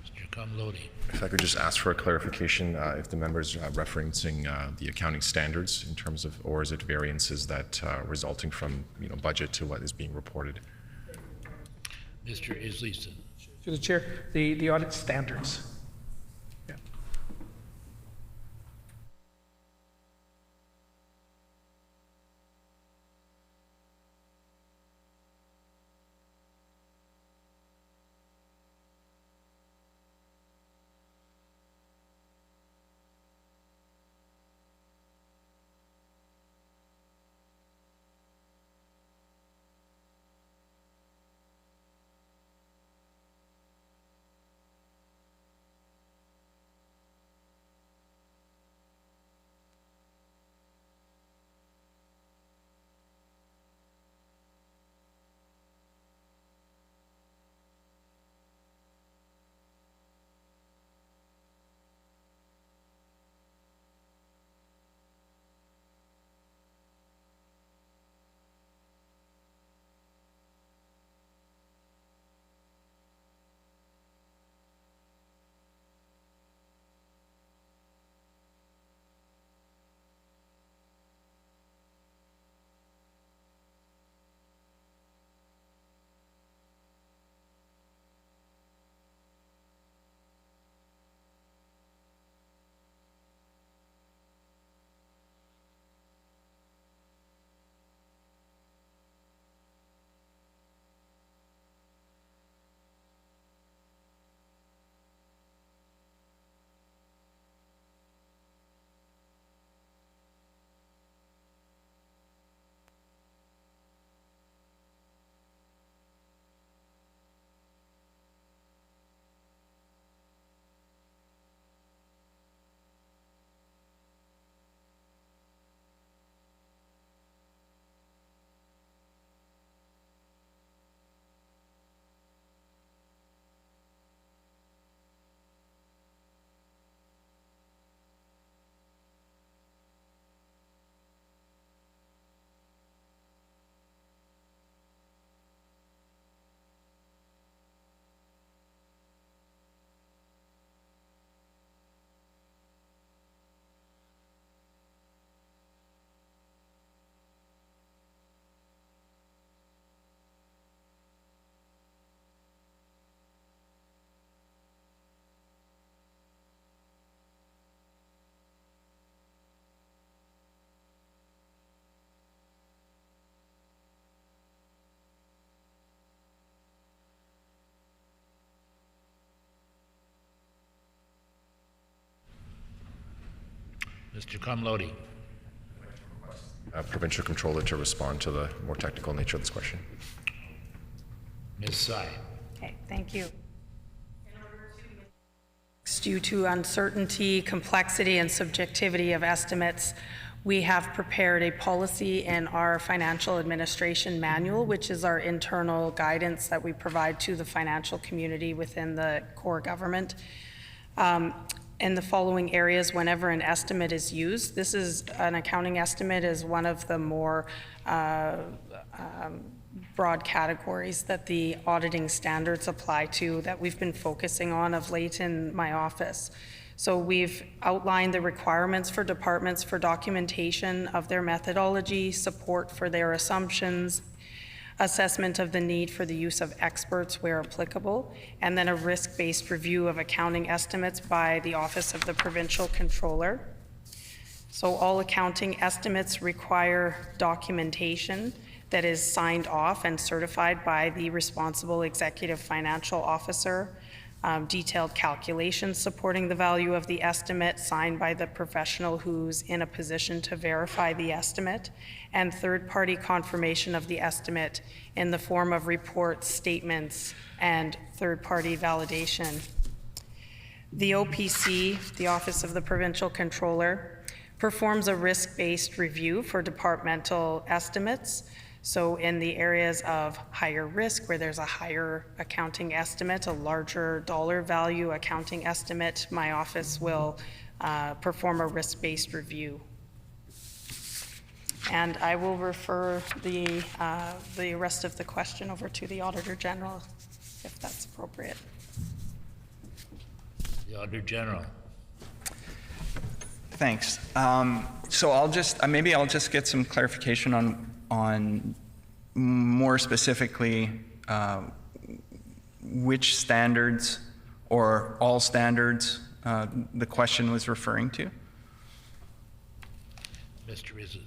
A: Mr. Comlodi.
F: If I could just ask for a clarification, if the members are referencing the accounting standards in terms of, or is it variances that resulting from budget to what is being reported?
A: Mr. Isliston.
B: Through the chair, the audit standards. Yeah.
A: Mr. Comlodi.
F: Provincial Controller to respond to the more technical nature of this question.
A: Ms. Sy.
J: Okay, thank you. Due to uncertainty, complexity, and subjectivity of estimates, we have prepared a policy in our financial administration manual, which is our internal guidance that we provide to the financial community within the core government. In the following areas, whenever an estimate is used, this is an accounting estimate is one of the more broad categories that the auditing standards apply to that we've been focusing on of late in my office. So we've outlined the requirements for departments for documentation of their methodology, support for their assumptions, assessment of the need for the use of experts where applicable, and then a risk-based review of accounting estimates by the Office of the Provincial Controller. So all accounting estimates require documentation that is signed off and certified by the responsible executive financial officer, detailed calculations supporting the value of the estimate signed by the professional who's in a position to verify the estimate, and third-party confirmation of the estimate in the form of reports, statements, and third-party validation. The OPC, the Office of the Provincial Controller, performs a risk-based review for departmental estimates. So in the areas of higher risk, where there's a higher accounting estimate, a larger dollar value accounting estimate, my office will perform a risk-based review. And I will refer the rest of the question over to the Auditor General, if that's appropriate.
A: The Auditor General.
E: Thanks. So I'll just, maybe I'll just get some clarification on more specifically which standards or all standards the question was referring to.
A: Mr. Rizzo.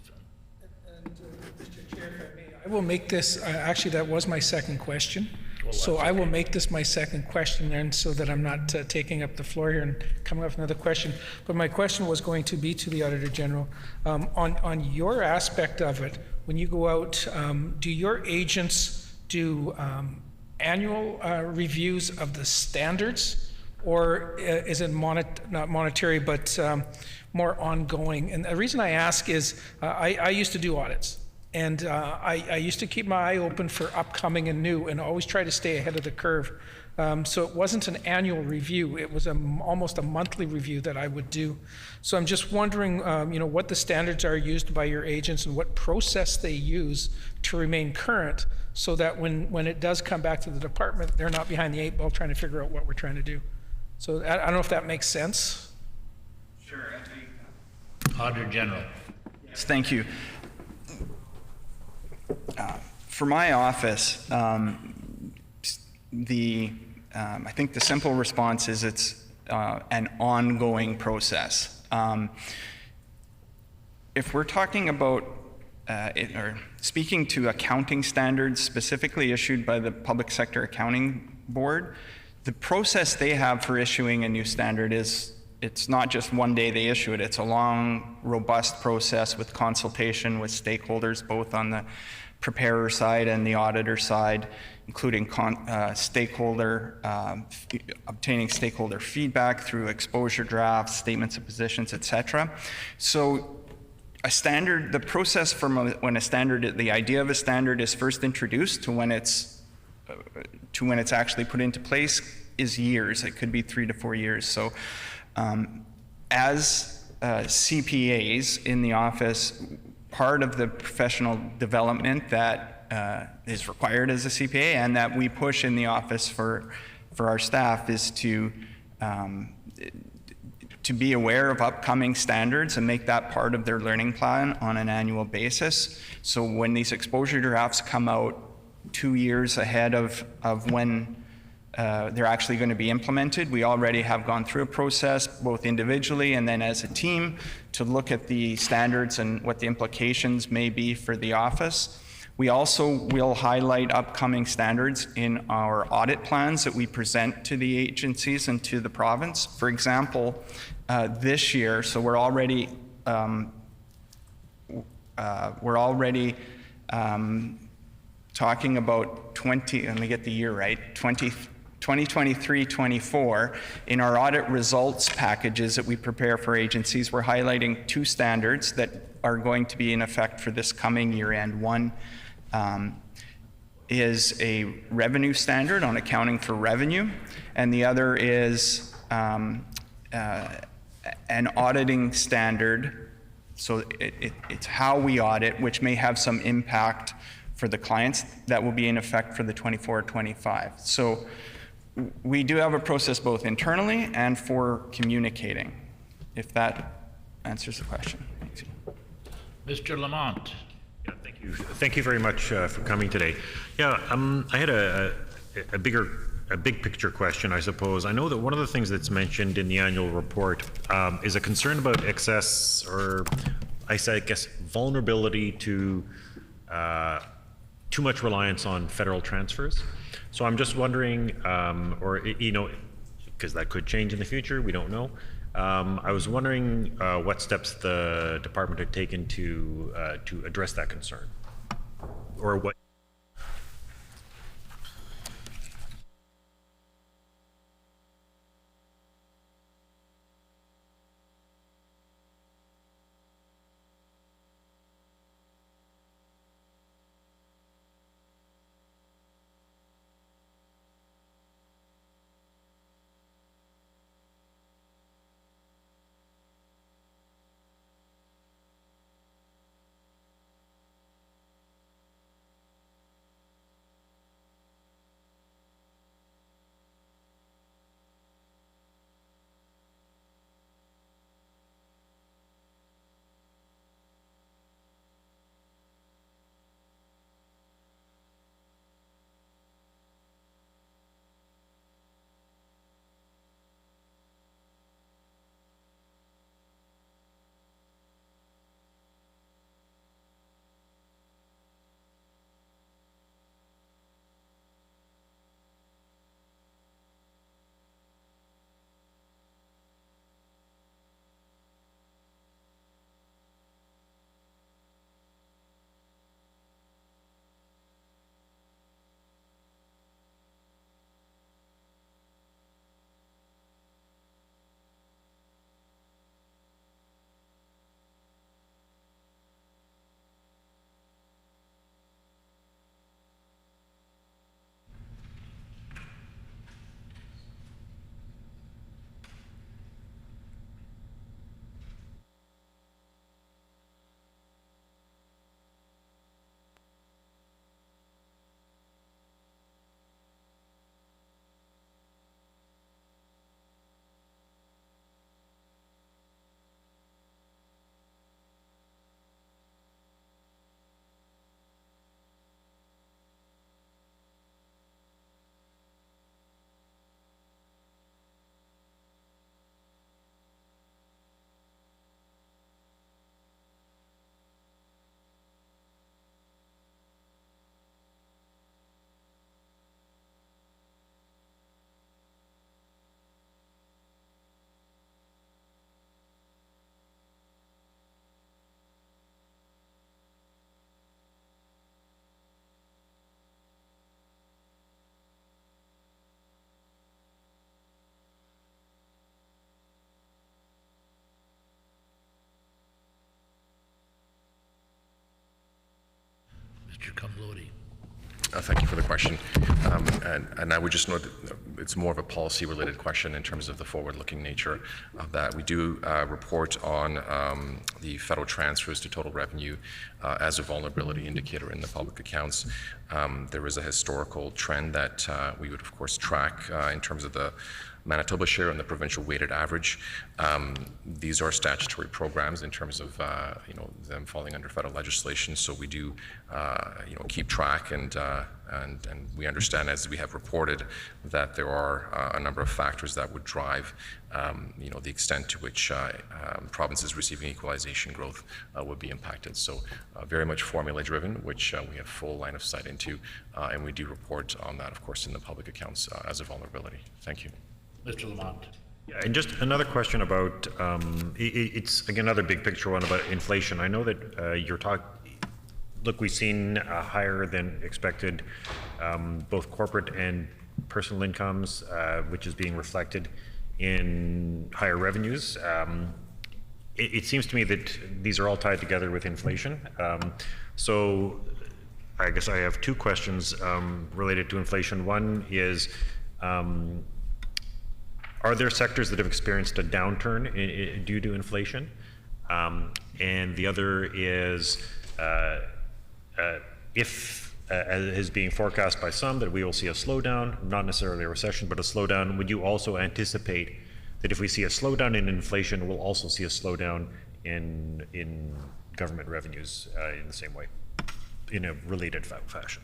B: Mr. Chair, if I may, I will make this, actually that was my second question. So I will make this my second question then, so that I'm not taking up the floor here and coming up with another question. But my question was going to be to the Auditor General. On your aspect of it, when you go out, do your agents do annual reviews of the standards, or is it not monetary, but more ongoing? And the reason I ask is I used to do audits. And I used to keep my eye open for upcoming and new, and always try to stay ahead of the curve. So it wasn't an annual review; it was almost a monthly review that I would do. So I'm just wondering, what the standards are used by your agents and what process they use to remain current, so that when it does come back to the department, they're not behind the 8 ball trying to figure out what we're trying to do. So I don't know if that makes sense.
E: Sure.
A: Auditor General.
E: Yes, thank you. For my office, I think the simple response is it's an ongoing process. If we're talking about or speaking to accounting standards specifically issued by the Public Sector Accounting Board, the process they have for issuing a new standard is, it's not just one day they issue it. It's a long, robust process with consultation with stakeholders, both on the preparer side and the auditor side, including obtaining stakeholder feedback through exposure drafts, statements of positions, etc. So a standard, the process from when a standard, the idea of a standard is first introduced to when it's actually put into place is years. It could be 3 to 4 years. So as CPAs in the office, part of the professional development that is required as a CPA and that we push in the office for our staff is to be aware of upcoming standards and make that part of their learning plan on an annual basis. So when these exposure drafts come out 2 years ahead of when they're actually going to be implemented, we already have gone through a process, both individually and then as a team, to look at the standards and what the implications may be for the office. We also will highlight upcoming standards in our audit plans that we present to the agencies and to the province. For example, this year, so we're already we're already talking about let me get the year right, 2023-24. In our audit results packages that we prepare for agencies, we're highlighting two standards that are going to be in effect for this coming year end. One is a revenue standard on accounting for revenue, and the other is an auditing standard. So it's how we audit, which may have some impact for the clients that will be in effect for the 24-25. So we do have a process both internally and for communicating, if that answers the question. Thanks.
A: Mr. Lamont.
K: Yeah, thank you. Thank you very much for coming today. Yeah, I had a big picture question, I suppose. I know that one of the things that's mentioned in the annual report is a concern about excess, or I guess vulnerability to too much reliance on federal transfers. So I'm just wondering, because that could change in the future, we don't know. I was wondering what steps the department had taken to address that concern, or what.
A: Mr. Kamlodi.
F: Thank you for the question. And I would just note that it's more of a policy-related question in terms of the forward-looking nature of that. We do report on the federal transfers to total revenue as a vulnerability indicator in the public accounts. There is a historical trend that we would, of course, track in terms of the Manitoba share and the provincial weighted average. These are statutory programs in terms of them falling under federal legislation. So we do keep track, and we understand, as we have reported, that there are a number of factors that would drive the extent to which provinces receiving equalization growth would be impacted. So very much formula driven, which we have full line of sight into, and we do report on that, of course, in the public accounts as a vulnerability. Thank you.
A: Mr. Lamont.
K: Yeah, and just another question about, it's again, another big picture one about inflation. I know that look, we've seen higher than expected both corporate and personal incomes, which is being reflected in higher revenues. It seems to me that these are all tied together with inflation. So I guess I have two questions related to inflation. One is, are there sectors that have experienced a downturn due to inflation? And the other is, if, as is being forecast by some, that we will see a slowdown, not necessarily a recession, but a slowdown, would you also anticipate that if we see a slowdown in inflation, we'll also see a slowdown in government revenues in the same way, in a related fashion?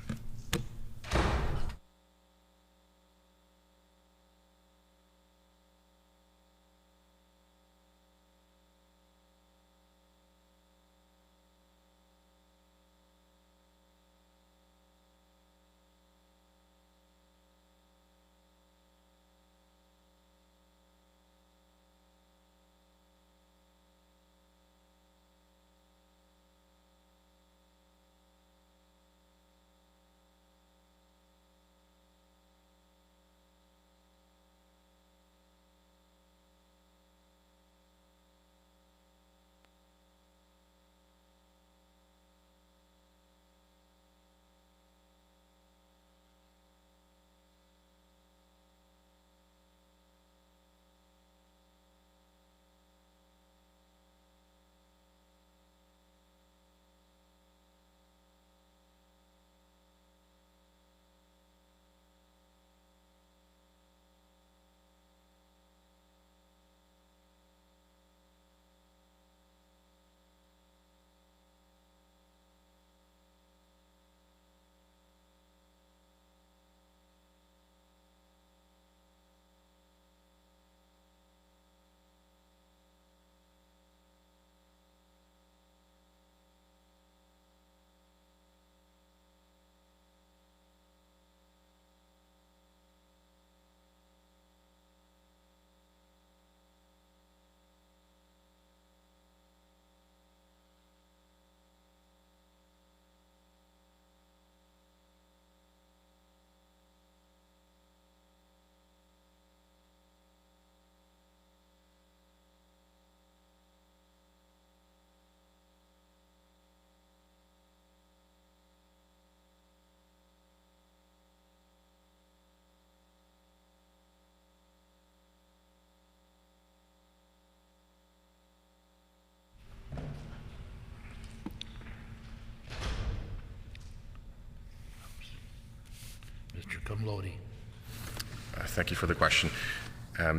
A: Mr. Kumlodi.
F: Thank you for the question.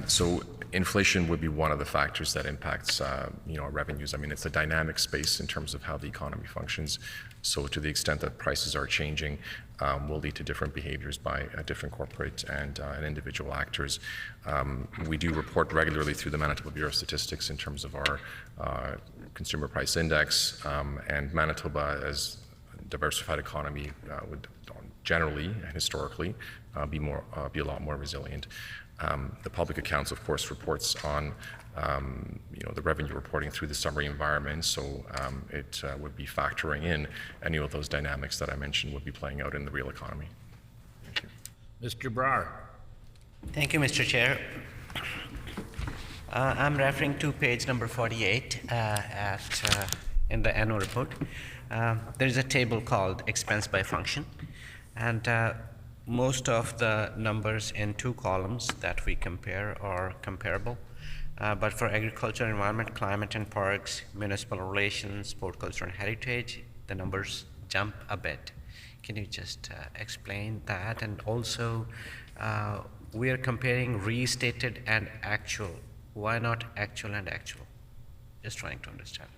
F: So inflation would be one of the factors that impacts, our revenues. I mean, it's a dynamic space in terms of how the economy functions. So to the extent that prices are changing, will lead to different behaviors by different corporate and individual actors. We do report regularly through the Manitoba Bureau of Statistics in terms of our consumer price index, and Manitoba, as a diversified economy, would generally and historically be a lot more resilient. The public accounts, of course, reports on the revenue reporting through the summary environment, so it would be factoring in any of those dynamics that I mentioned would be playing out in the real economy. Thank you.
A: Mr. Brar.
C: Thank you, Mr. Chair. I'm referring to page number 48 in the annual report. There is a table called expense by function, and most of the numbers in two columns that we compare are comparable. But for agriculture, environment, climate and parks, municipal relations, sport, culture and heritage, the numbers jump a bit. Can you just explain that? And also, we are comparing restated and actual. Why not actual and actual? Just trying to understand.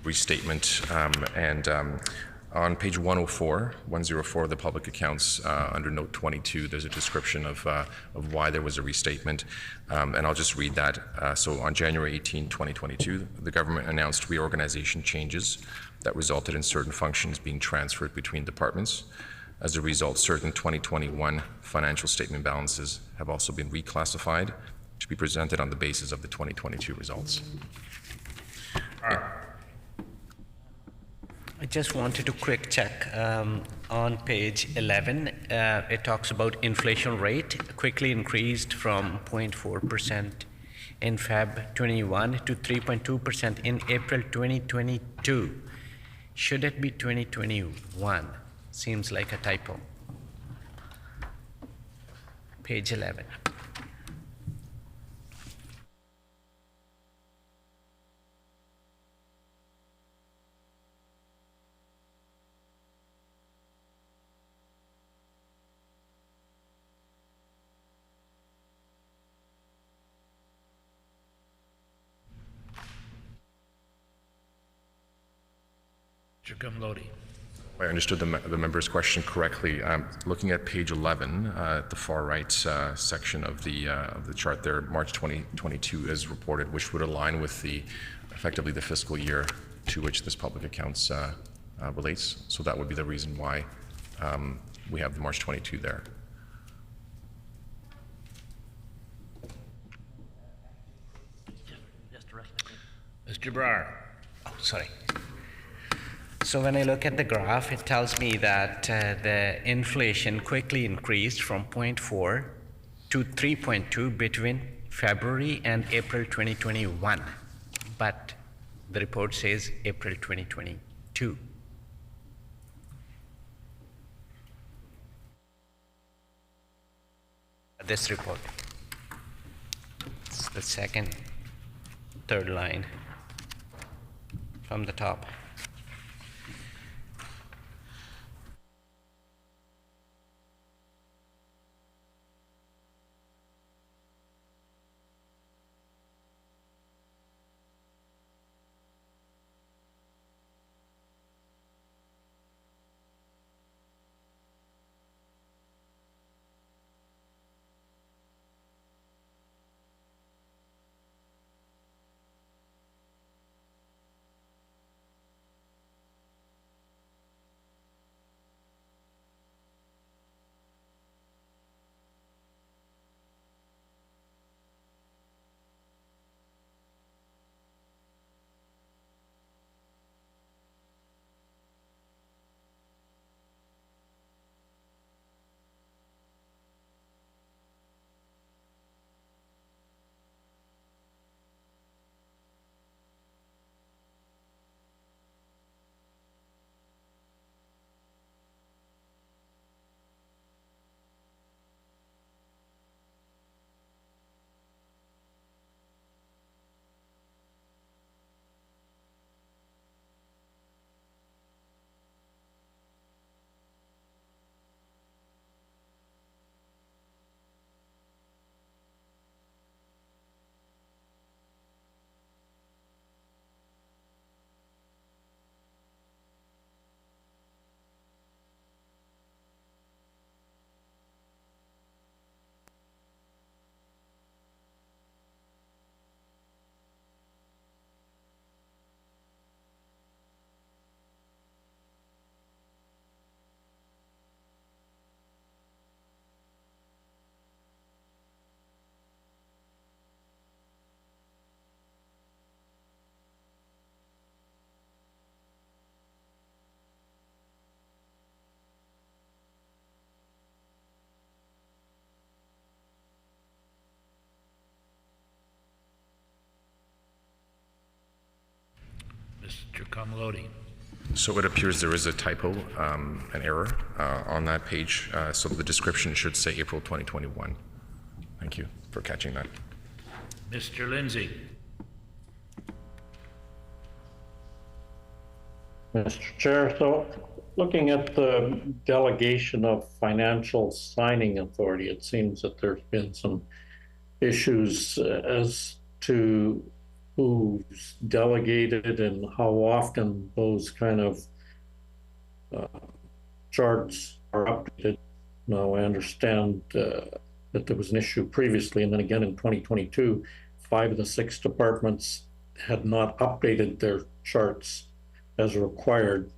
F: restatement. On page 104 of the public accounts, under note 22, there's a description of why there was a restatement, and I'll just read that. So on January 18, 2022, the government announced reorganization changes that resulted in certain functions being transferred between departments. As a result, certain 2021 financial statement balances have also been reclassified to be presented on the basis of the 2022 results.
C: I just wanted to quick check on page 11. It talks about inflation rate quickly increased from 0.4% in Feb 21 to 3.2% in April 2022. Should it be 2021? Seems like a typo. Page 11.
A: Mr. Gumlody.
F: I understood the member's question correctly. Looking at page 11, at the far right section of the chart there, March 2022 is reported, which would align with effectively the fiscal year to which this public accounts relates. So that would be the reason why we have the March 22 there.
A: Mr. Brar.
C: Oh, sorry. So when I look at the graph, it tells me that the inflation quickly increased from 0.4 to 3.2 between February and April 2021. But the report says April 2022. This report. It's the third line from the top.
A: Mr. Gumlody.
F: So it appears there is a typo, an error on that page. So the description should say April 2021. Thank you for catching that.
A: Mr. Lindsay.
H: Mr. Chair, so looking at the delegation of financial signing authority, it seems that there's been some issues as to who's delegated and how often those kind of charts are updated. Now, I understand that there was an issue previously, and then again in 2022, 5 of the 6 departments had not updated their charts as required.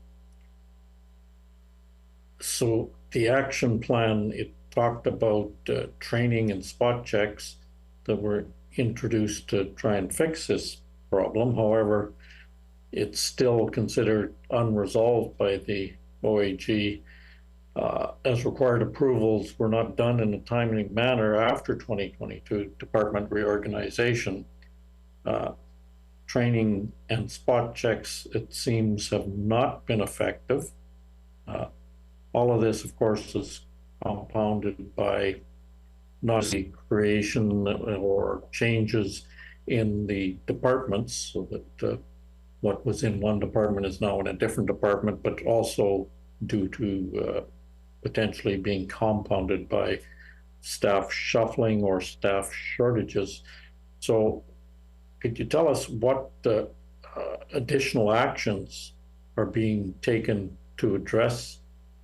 H: So the action plan, it talked about training and spot checks that were introduced to try and fix this problem. However, it's still considered unresolved by the OAG, as required approvals were not done in a timely manner after 2022 department reorganization. Training and spot checks, it seems, have not been effective. All of this, of course, is compounded by not the creation or changes in the departments, so that what was in one department is now in a different department, but also due to potentially being compounded by staff shuffling or staff shortages. So could you tell us what additional actions are being taken to address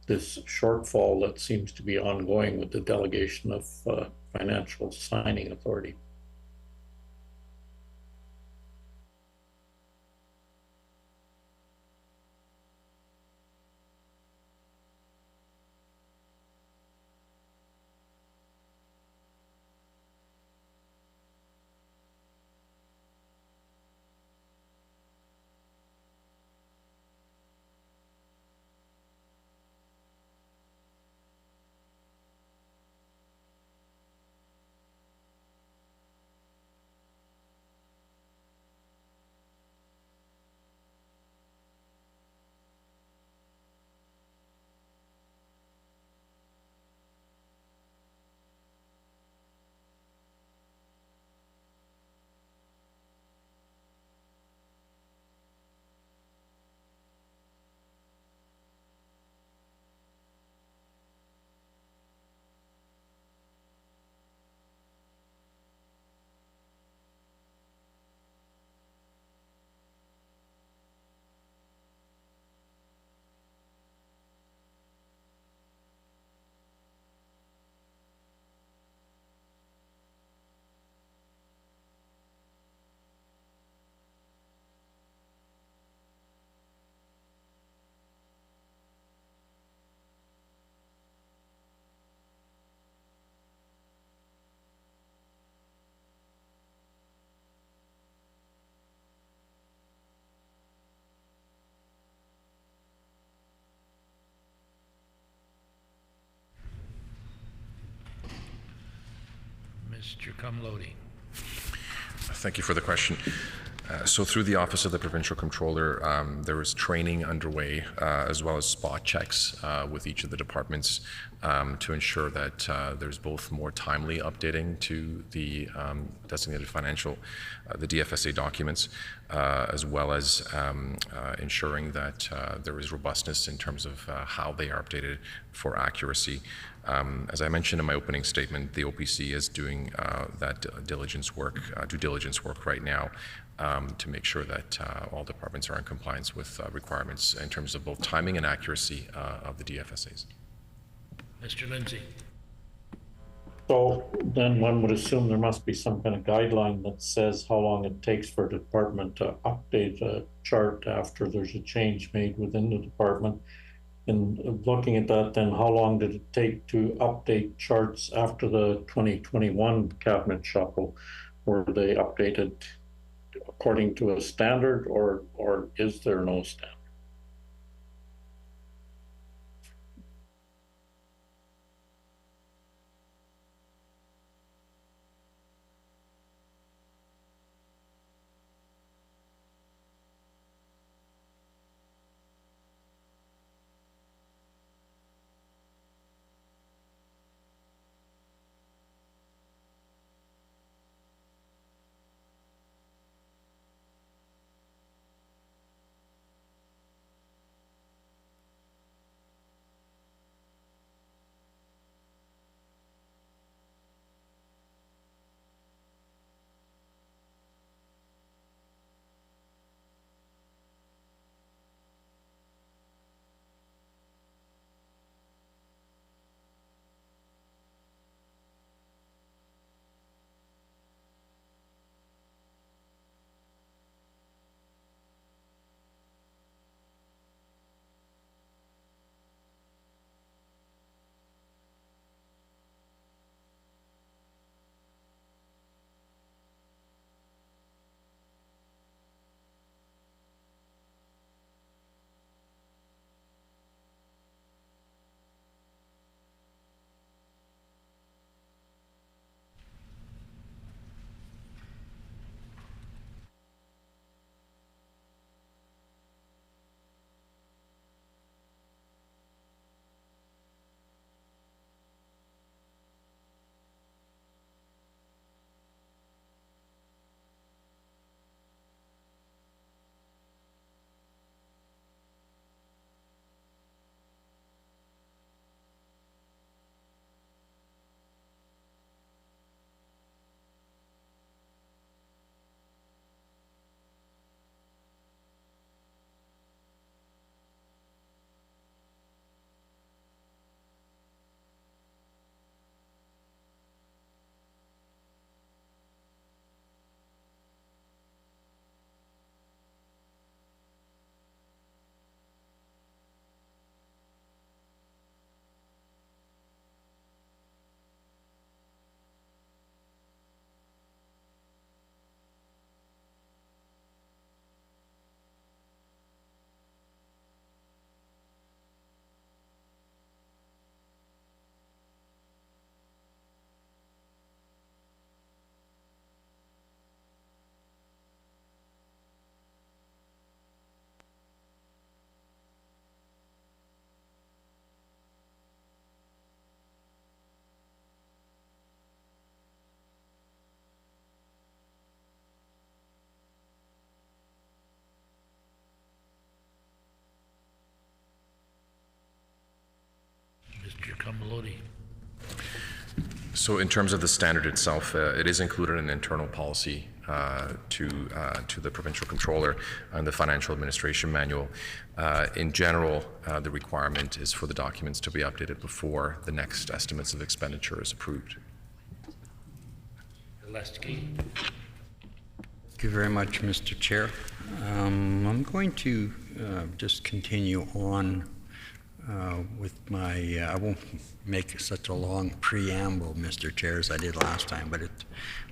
H: this shortfall that seems to be ongoing with the delegation of financial signing authority?
A: Mr. Cumlody.
F: Thank you for the question. So through the Office of the Provincial Controller, there is training underway, as well as spot checks with each of the departments to ensure that there's both more timely updating to the designated financial, the DFSA documents, as well as ensuring that there is robustness in terms of how they are updated for accuracy. As I mentioned in my opening statement, the OPC is doing that due diligence work right now to make sure that all departments are in compliance with requirements in terms of both timing and accuracy of the DFSAs.
A: Mr. Lindsay.
H: So then one would assume there must be some kind of guideline that says how long it takes for a department to update a chart after there's a change made within the department. And looking at that, then how long did it take to update charts after the 2021 cabinet shuffle? Were they updated according to a standard, or is there no standard?
F: So in terms of the standard itself, it is included in internal policy to the provincial controller and the financial administration manual. In general, the requirement is for the documents to be updated before the next estimates of expenditure is approved.
A: Lestke.
G: Thank you very much, Mr. Chair. I'm going to just continue on with my, I won't make such a long preamble, Mr. Chair, as I did last time, but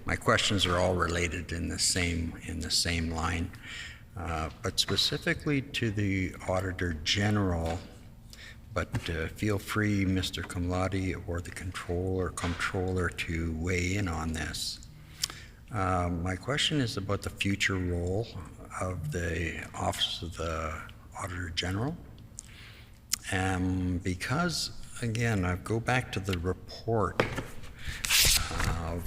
G: my questions are all related in the same line. But specifically to the Auditor General, but feel free, Mr. Kamladi or the Comptroller to weigh in on this. My question is about the future role of the Office of the Auditor General. Because, again, I go back to the report of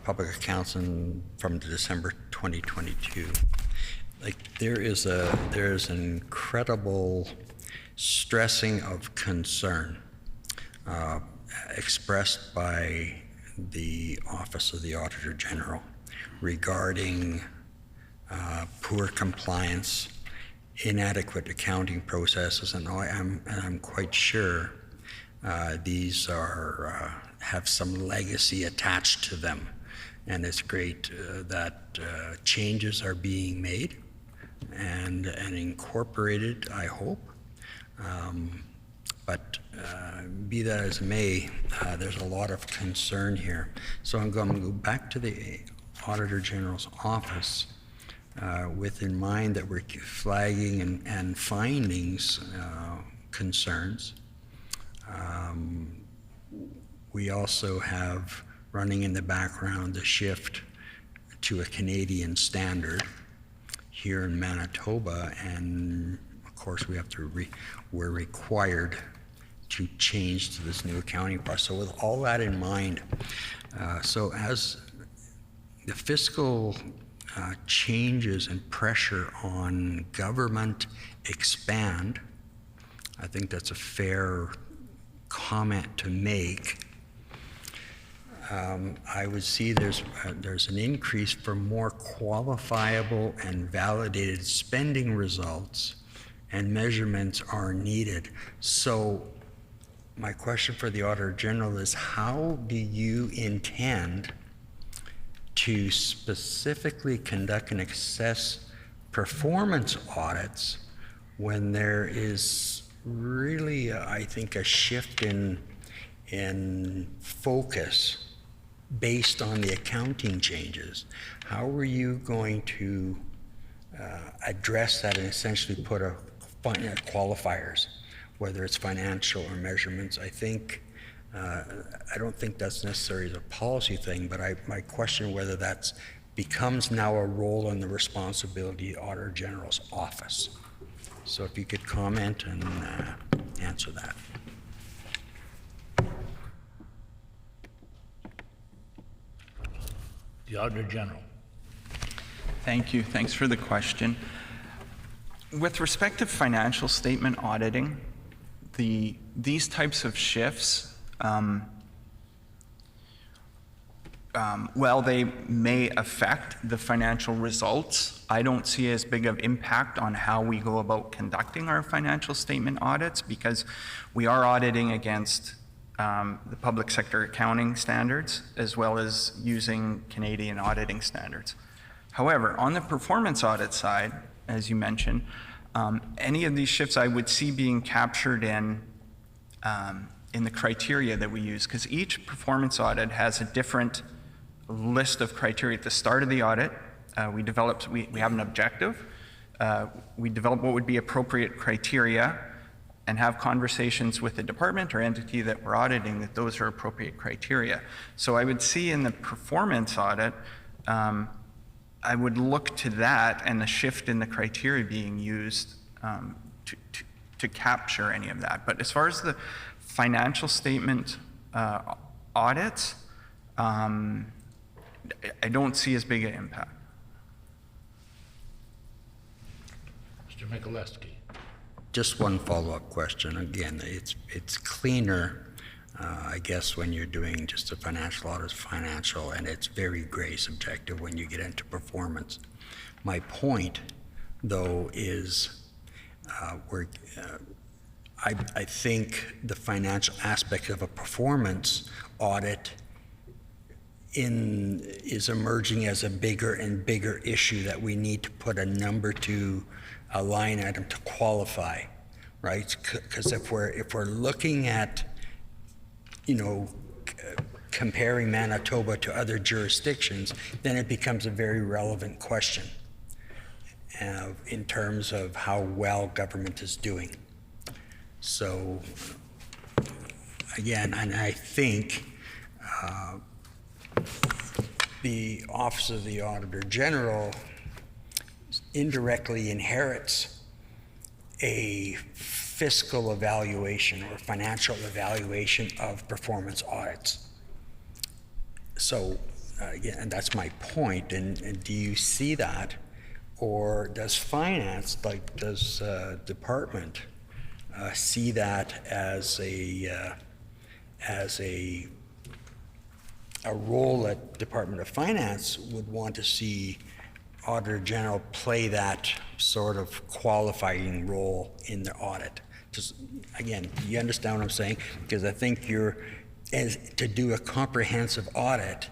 G: public accounts from December 2022. Like there's an incredible stressing of concern expressed by the Office of the Auditor General regarding poor compliance, inadequate accounting processes, and I'm quite sure these have some legacy attached to them. And it's great that changes are being made and incorporated, I hope. But be that as it may, there's a lot of concern here. So I'm going to go back to the Auditor General's office with in mind that we're flagging and findings concerns. We also have running in the background the shift to a Canadian standard here in Manitoba, and of course we're required to change to this new accounting process. So with all that in mind, so as the fiscal changes and pressure on government expand, I think that's a fair comment to make. I would see there's an increase for more qualifiable and validated spending results, and measurements are needed. So my question for the Auditor General is, how do you intend to specifically conduct and assess performance audits when there is really, I think, a shift in focus based on the accounting changes? How are you going to address that and essentially put qualifiers, whether it's financial or measurements? I think I don't think that's necessarily a policy thing, but my question whether that becomes now a role and the responsibility of the Auditor General's office. So if you could comment and answer that.
A: The Auditor General.
E: Thank you. Thanks for the question. With respect to financial statement auditing, these types of shifts, while they may affect the financial results, I don't see as big of impact on how we go about conducting our financial statement audits, because we are auditing against the public sector accounting standards as well as using Canadian auditing standards. However, on the performance audit side, as you mentioned, any of these shifts I would see being captured in the criteria that we use, because each performance audit has a different list of criteria. At the start of the audit, we have an objective. We develop what would be appropriate criteria and have conversations with the department or entity that we're auditing that those are appropriate criteria. So I would see in the performance audit, I would look to that and the shift in the criteria being used to capture any of that. But as far as the financial statement audits, I don't see as big an impact.
A: Mr. Mikuleski.
G: Just one follow-up question. Again, it's cleaner I guess when you're doing just a financial audit, it's financial, and it's very gray subjective when you get into performance. My point, though, is I think the financial aspect of a performance audit is emerging as a bigger and bigger issue that we need to put a number to, a line item to qualify, right? Because if we're looking at, comparing Manitoba to other jurisdictions, then it becomes a very relevant question in terms of how well government is doing. So again, and I think the Office of the Auditor General indirectly inherits a fiscal evaluation or financial evaluation of performance audits. So again, and that's my point. And do you see that, or does finance, like does department, see that as a role that Department of Finance would want to see Auditor General play that sort of qualifying role in the audit? Just again, you understand what I'm saying? Because I think to do a comprehensive audit,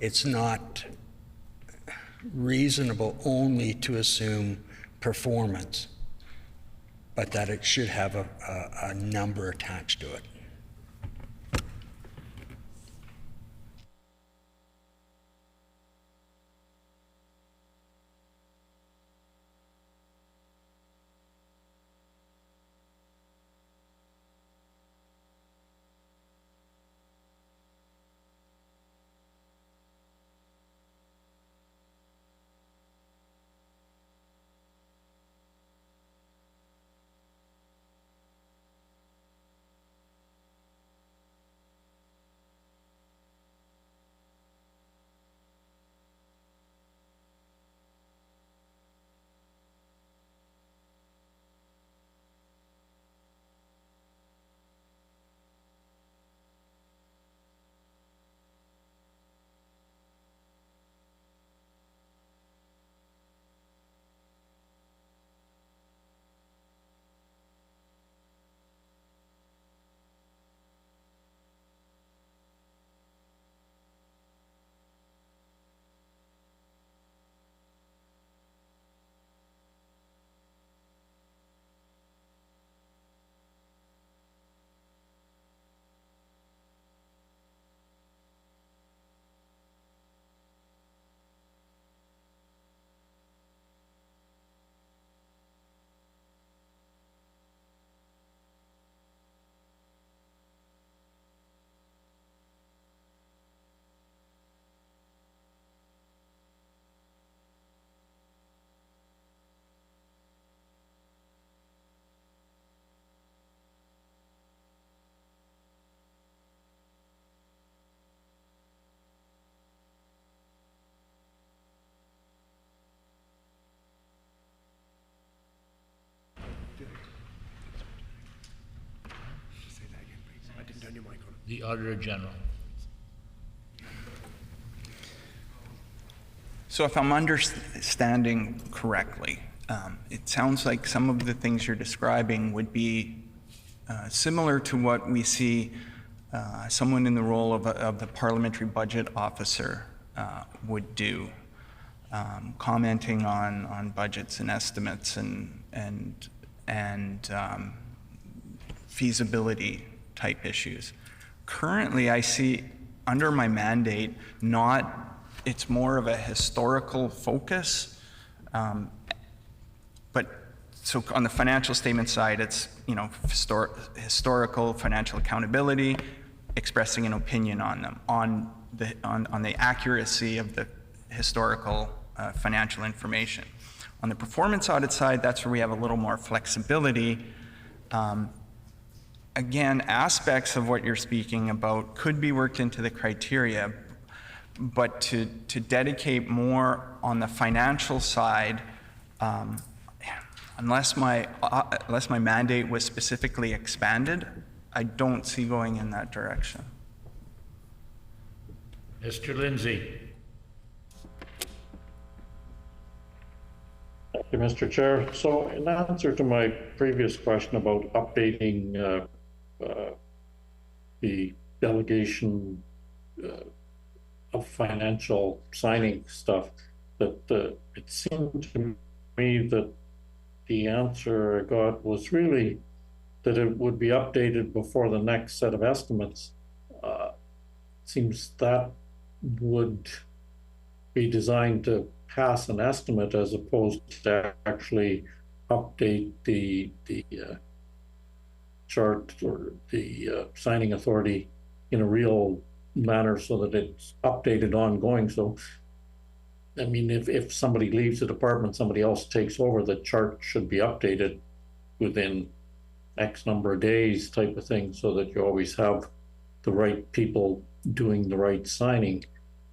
G: it's not reasonable only to assume performance, but that it should have a number attached to it.
A: The Auditor General.
E: So if I'm understanding correctly, it sounds like some of the things you're describing would be similar to what we see someone in the role of the parliamentary budget officer would do, commenting on budgets and estimates and feasibility type issues. Currently, I see under my mandate, it's more of a historical focus. But so on the financial statement side, it's historical financial accountability, expressing an opinion on them, on the accuracy of the historical financial information. On the performance audit side, that's where we have a little more flexibility. Again, aspects of what you're speaking about could be worked into the criteria, but to dedicate more on the financial side, unless my mandate was specifically expanded, I don't see going in that direction.
A: Mr. Lindsay.
H: Thank you, Mr. Chair. So in answer to my previous question about updating the delegation of financial signing stuff, that it seemed to me that the answer I got was really that it would be updated before the next set of estimates. Seems that would be designed to pass an estimate as opposed to actually update the chart or the signing authority in a real manner so that it's updated ongoing. So, I mean, if somebody leaves the department, somebody else takes over, the chart should be updated within X number of days type of thing, so that you always have the right people doing the right signing.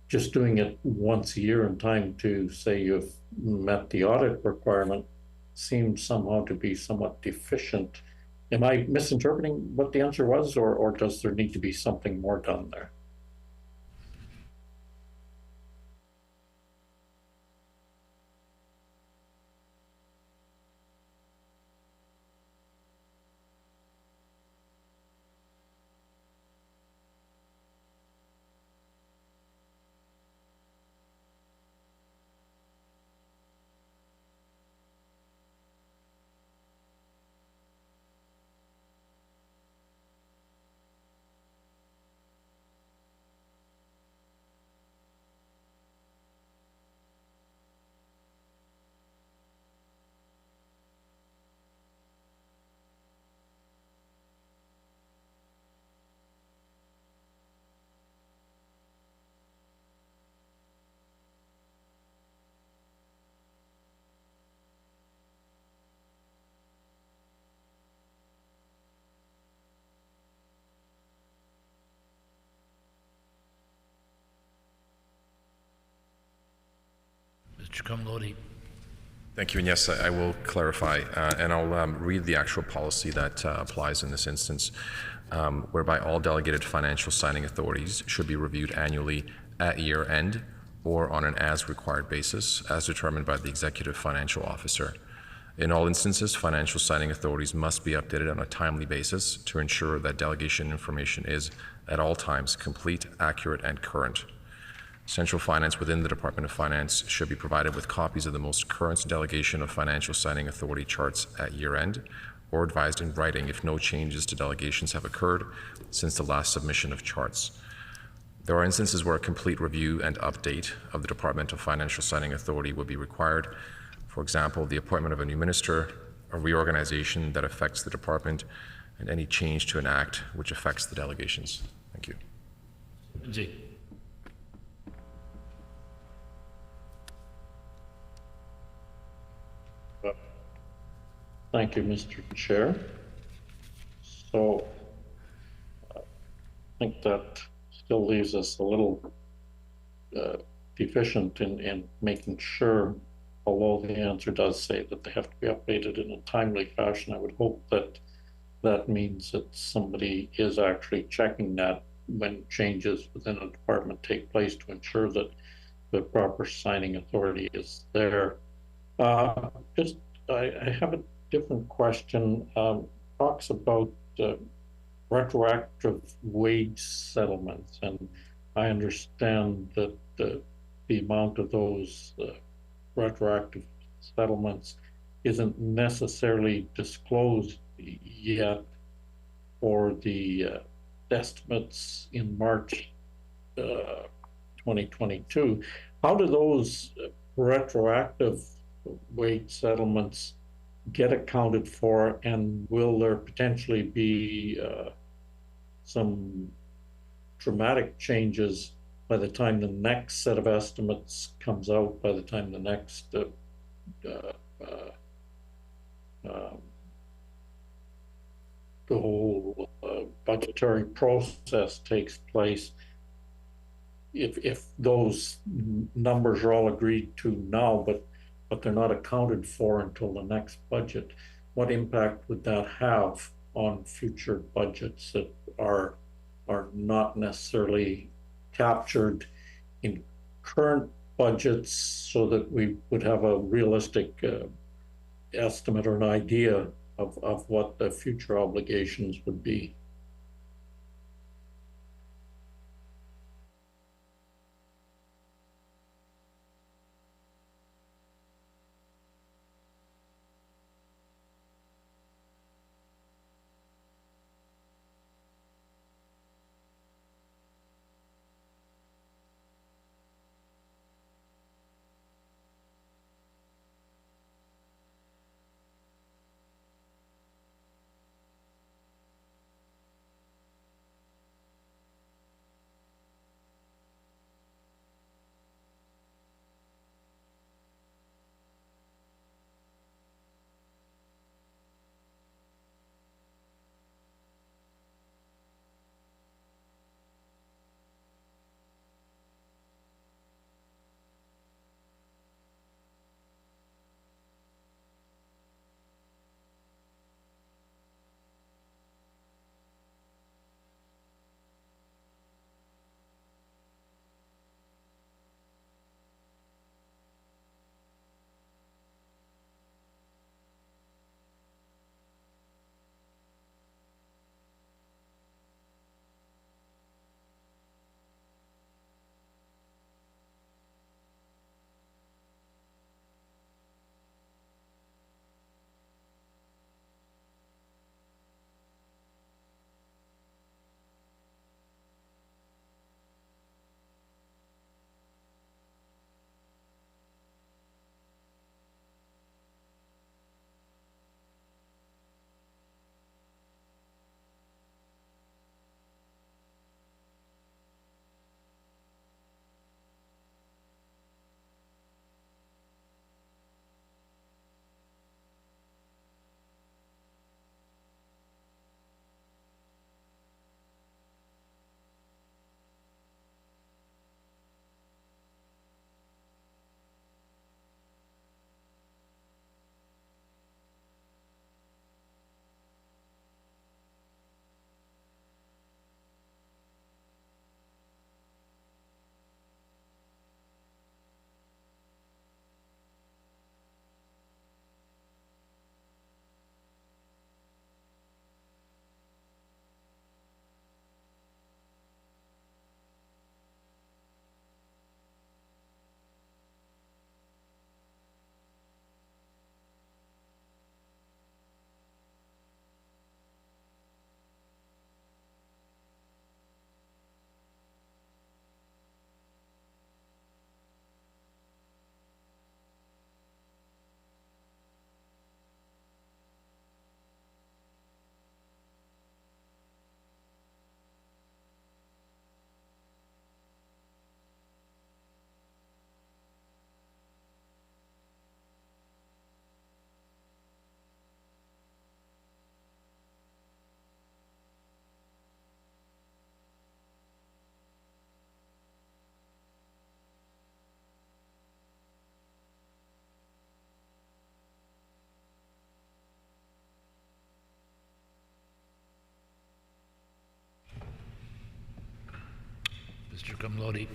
H: Just doing it once a year in time to say you've met the audit requirement seems somehow to be somewhat deficient. Am I misinterpreting what the answer was, or does there need to be something more done there?
A: Mr. Comlodi.
F: Thank you, and yes, I will clarify, and I'll read the actual policy that applies in this instance, whereby all delegated financial signing authorities should be reviewed annually at year end or on an as-required basis, as determined by the Executive Financial Officer. In all instances, financial signing authorities must be updated on a timely basis to ensure that delegation information is, at all times, complete, accurate, and current. Central Finance within the Department of Finance should be provided with copies of the most current delegation of financial signing authority charts at year end, or advised in writing if no changes to delegations have occurred since the last submission of charts. There are instances where a complete review and update of the Department of Financial Signing Authority would be required. For example, the appointment of a new minister, a reorganization that affects the department, and any change to an act which affects the delegations. Thank you.
A: Lindsay.
H: Thank you, Mr. Chair. So I think that still leaves us a little deficient in making sure, although the answer does say that they have to be updated in a timely fashion. I would hope that that means that somebody is actually checking that when changes within a department take place to ensure that the proper signing authority is there. I have a different question. Talks about retroactive wage settlements, and I understand that the amount of those retroactive settlements isn't necessarily disclosed yet for the estimates in March 2022. How do those retroactive wage settlements get accounted for, and will there potentially be some dramatic changes by the time the next set of estimates comes out, by the time the next the whole budgetary process takes place? If those numbers are all agreed to now, but they're not accounted for until the next budget, what impact would that have on future budgets that are not necessarily captured in current budgets, so that we would have a realistic estimate or an idea of what the future obligations would be.
A: Mr. Gumlody.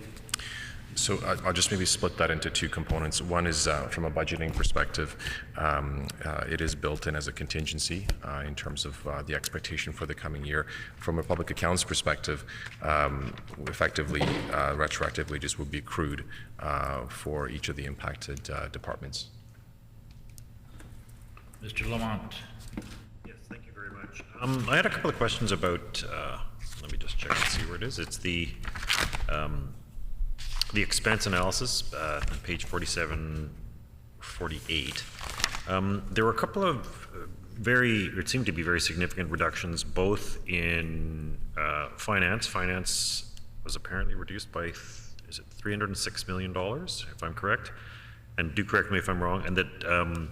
F: So I'll just maybe split that into two components. One is from a budgeting perspective, it is built in as a contingency in terms of the expectation for the coming year. From a public accounts perspective, effectively, retroactively, just would be accrued for each of the impacted departments.
A: Mr. Lamont.
K: Yes, thank you very much. I had a couple of questions about, let me just check and see where it is. It's the expense analysis, page 47, 48. There were a couple of it seemed to be very significant reductions, both in finance. Finance was apparently reduced by, is it $306 million, if I'm correct? And do correct me if I'm wrong. And that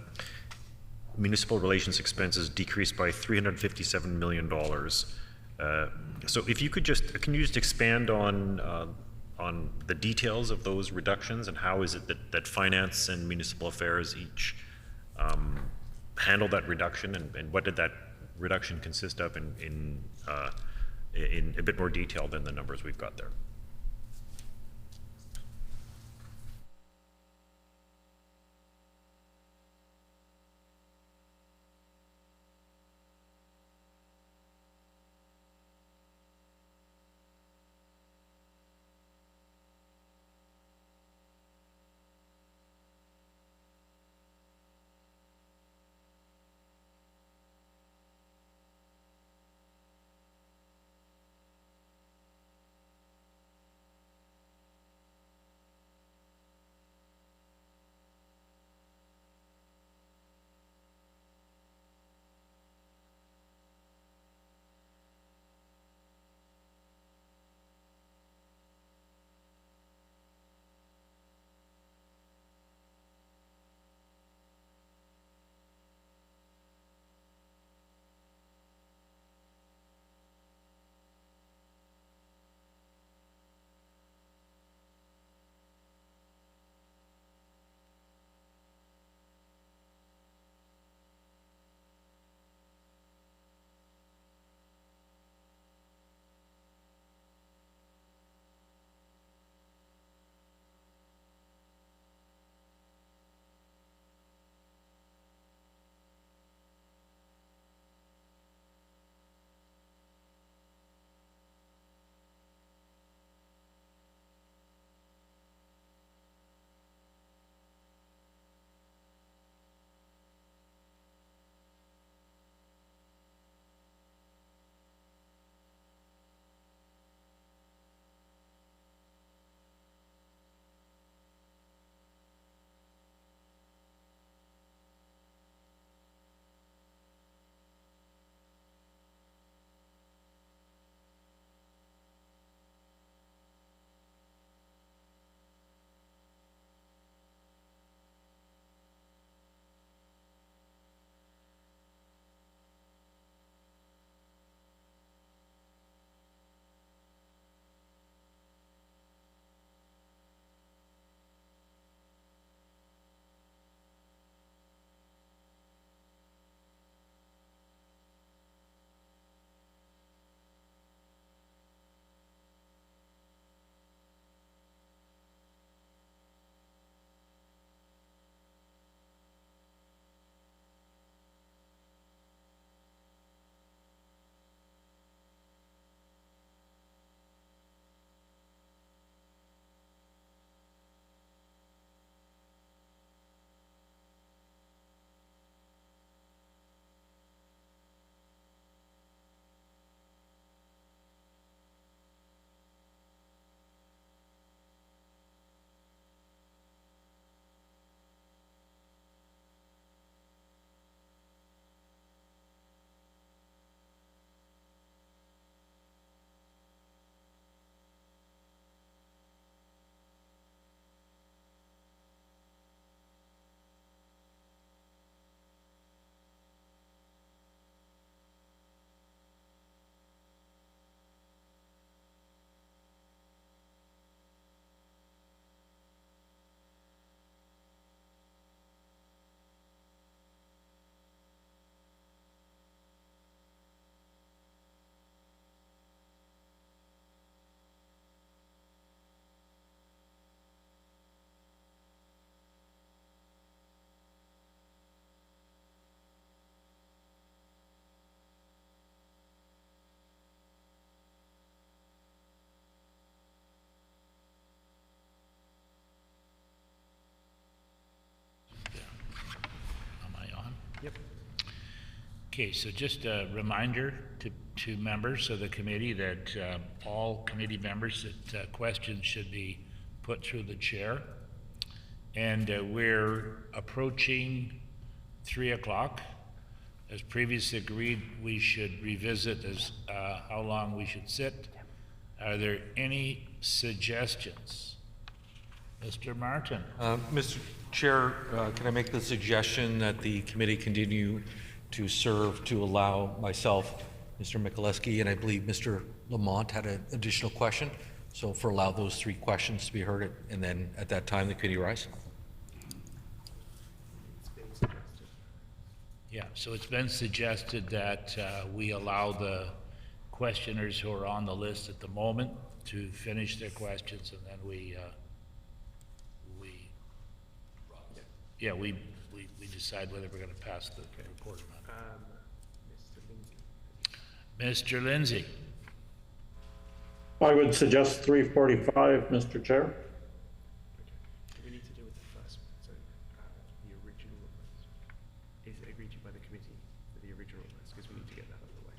K: municipal relations expenses decreased by $357 million. So if you could can you just expand on the details of those reductions, and how is it that finance and municipal affairs each handled that reduction, and what did that reduction consist of in a bit more detail than the numbers we've got there.
A: Am I on? Yep. Okay, so just a reminder to members of the committee that all committee members that questions should be put through the chair. And we're approaching 3 o'clock. As previously agreed, we should revisit as how long we should sit. Are there any suggestions? Mr. Martin?
D: Mr. Chair, can I make the suggestion that the committee continue to serve to allow myself, Mr. Mikuleski, and I believe Mr. Lamont had an additional question. So allow those 3 questions to be heard, and then at that time, the committee rise.
A: Yeah, so it's been suggested that we allow the questioners who are on the list at the moment to finish their questions, and then we decide whether we're going to pass the report or not. Mr. Lindsay.
H: I would suggest 3:45, Mr. Chair.
L: We need to deal with the first one. So the original request is agreed to by the committee for the original request because we need to get that out of the way.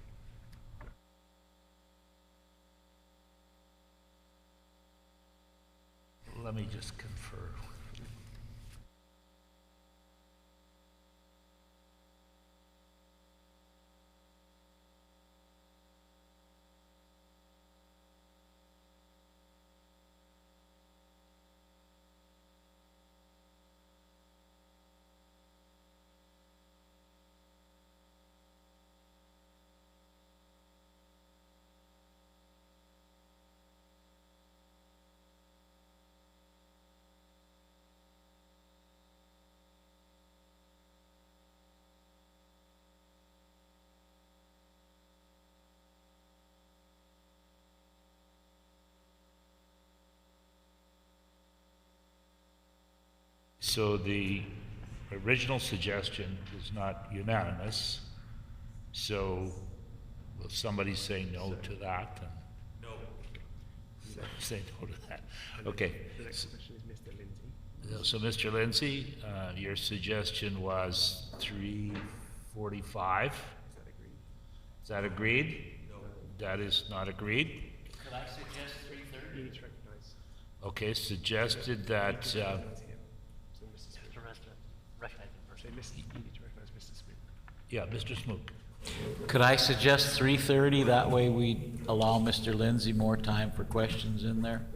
A: Let me just confer. So the original suggestion was not unanimous, so will somebody say no to that? No. Say no to that. Okay.
L: The next question is Mr. Lindsay.
A: So Mr. Lindsay, your suggestion was 3:45. Is that agreed? No. That is not agreed?
M: Could I suggest 3:30?
L: You need to recognize.
A: Okay, suggested that,
L: So Mr. Smith.
M: Recognize him first.
L: So you need to recognize Mr. Smith.
A: yeah, Mr. Smook.
M: Could I suggest 3:30? That way we allow Mr. Lindsay more time for questions in there.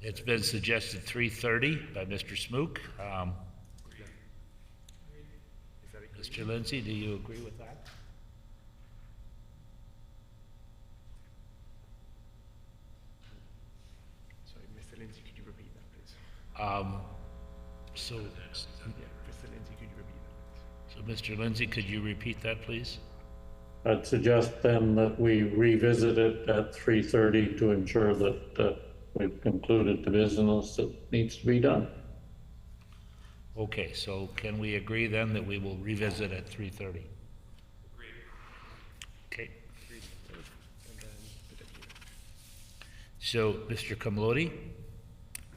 A: It's been suggested 3:30 by Mr. Smook. Mr. Lindsay, do you agree with that?
L: Sorry, Mr. Lindsay, could you repeat that, please?
A: So,
L: Yeah, Mr. Lindsay, could you repeat that, please?
A: so Mr. Lindsay, could you repeat that, please?
H: I'd suggest then that we revisit it at 3:30 to ensure that we've concluded the business that needs to be done.
A: Okay, so can we agree then that we will revisit at 3:30? Agreed. Okay. So, Mr. Kamlodi?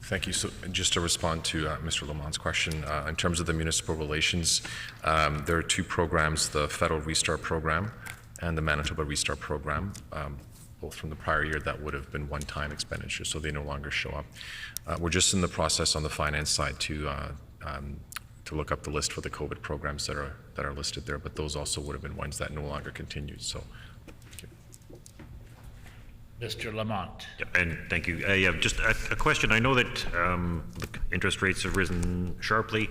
F: Thank you. So just to respond to Mr. Lamont's question, in terms of the municipal relations, there are two programs, the Federal Restart Program and the Manitoba Restart Program, both from the prior year that would have been one-time expenditures, so they no longer show up. We're just in the process on the finance side to look up the list for the COVID programs that are listed there, but those also would have been ones that no longer continued, so.
A: Mr. Lamont?
K: Yep, and thank you. Yeah, just a question. I know that the interest rates have risen sharply.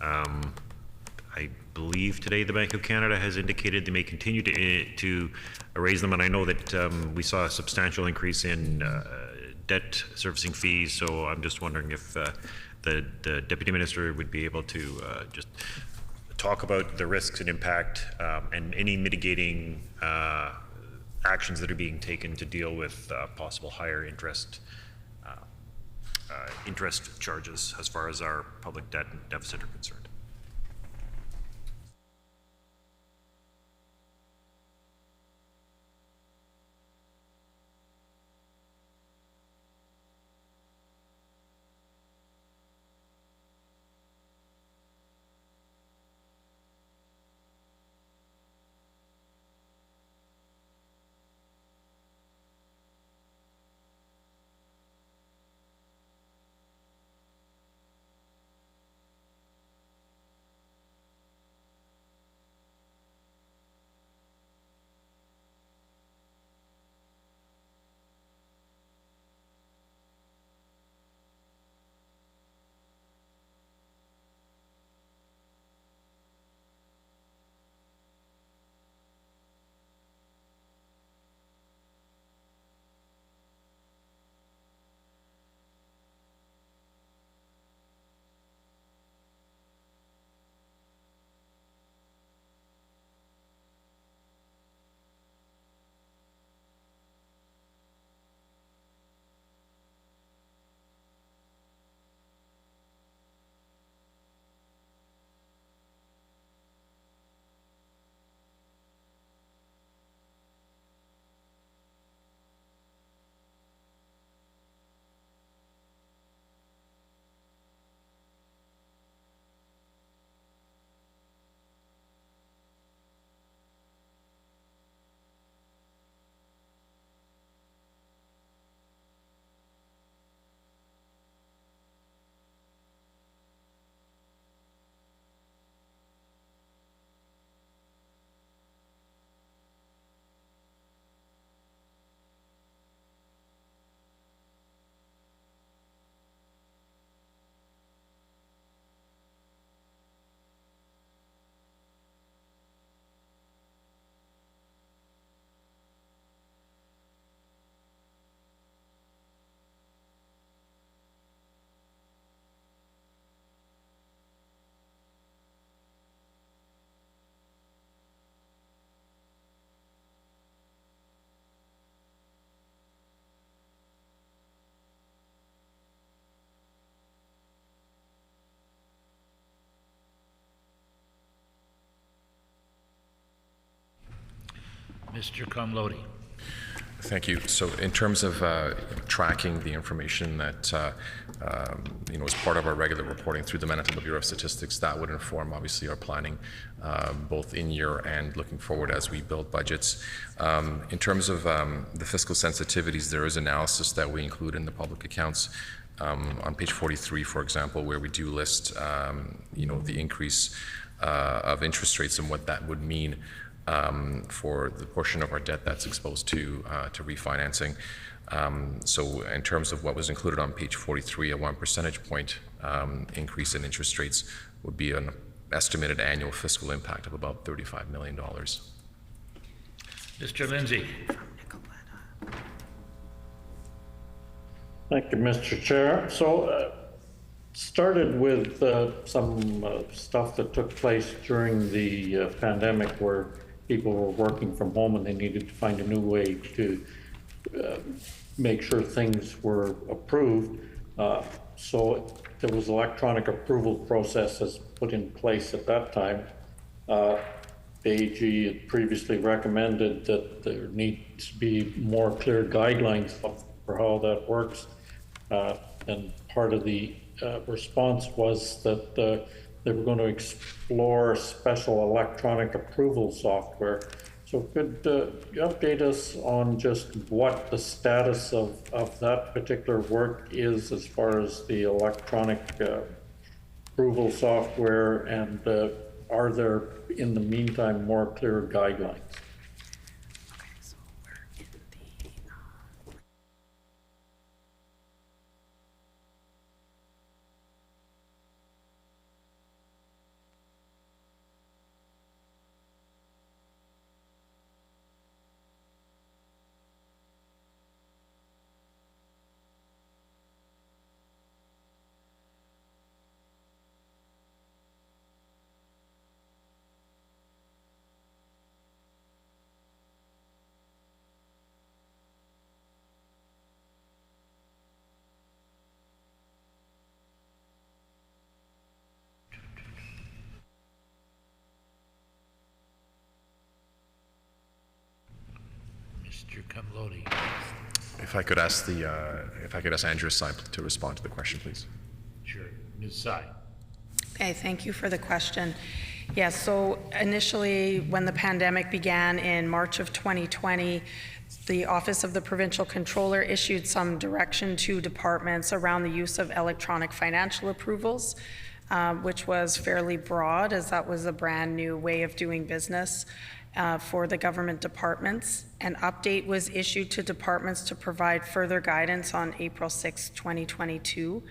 K: I believe today the Bank of Canada has indicated they may continue to raise them, and I know that we saw a substantial increase in debt servicing fees, so I'm just wondering if the Deputy Minister would be able to just talk about the risks and impact and any mitigating actions that are being taken to deal with possible higher interest charges as far as our public debt and deficit are concerned.
A: Mr. Comlodi.
F: Thank you. So in terms of tracking the information that is part of our regular reporting through the Manitoba Bureau of Statistics, that would inform obviously our planning, both in year and looking forward as we build budgets. In terms of the fiscal sensitivities, there is analysis that we include in the public accounts. On page 43, for example, where we do list, the increase of interest rates and what that would mean for the portion of our debt that's exposed to refinancing. So in terms of what was included on page 43, a 1 percentage point increase in interest rates would be an estimated annual fiscal impact of about $35 million.
A: Mr. Lindsay.
H: Thank you, Mr. Chair. So, started with some stuff that took place during the pandemic where people were working from home and they needed to find a new way to make sure things were approved. So there was electronic approval processes put in place at that time. The AG had previously recommended that there needs to be more clear guidelines for how that works. And part of the response was that they were going to explore special electronic approval software. So could you update us on just what the status of that particular work is as far as the electronic approval software, and are there in the meantime more clear guidelines?
A: Mr. Comlodi.
F: If I could ask Andrew Sy to respond to the question, please.
A: Sure. Ms. Sy.
J: Okay, thank you for the question. Yes, so initially when the pandemic began in March of 2020, the Office of the Provincial Controller issued some direction to departments around the use of electronic financial approvals, which was fairly broad as that was a brand new way of doing business for the government departments. An update was issued to departments to provide further guidance on April 6, 2022,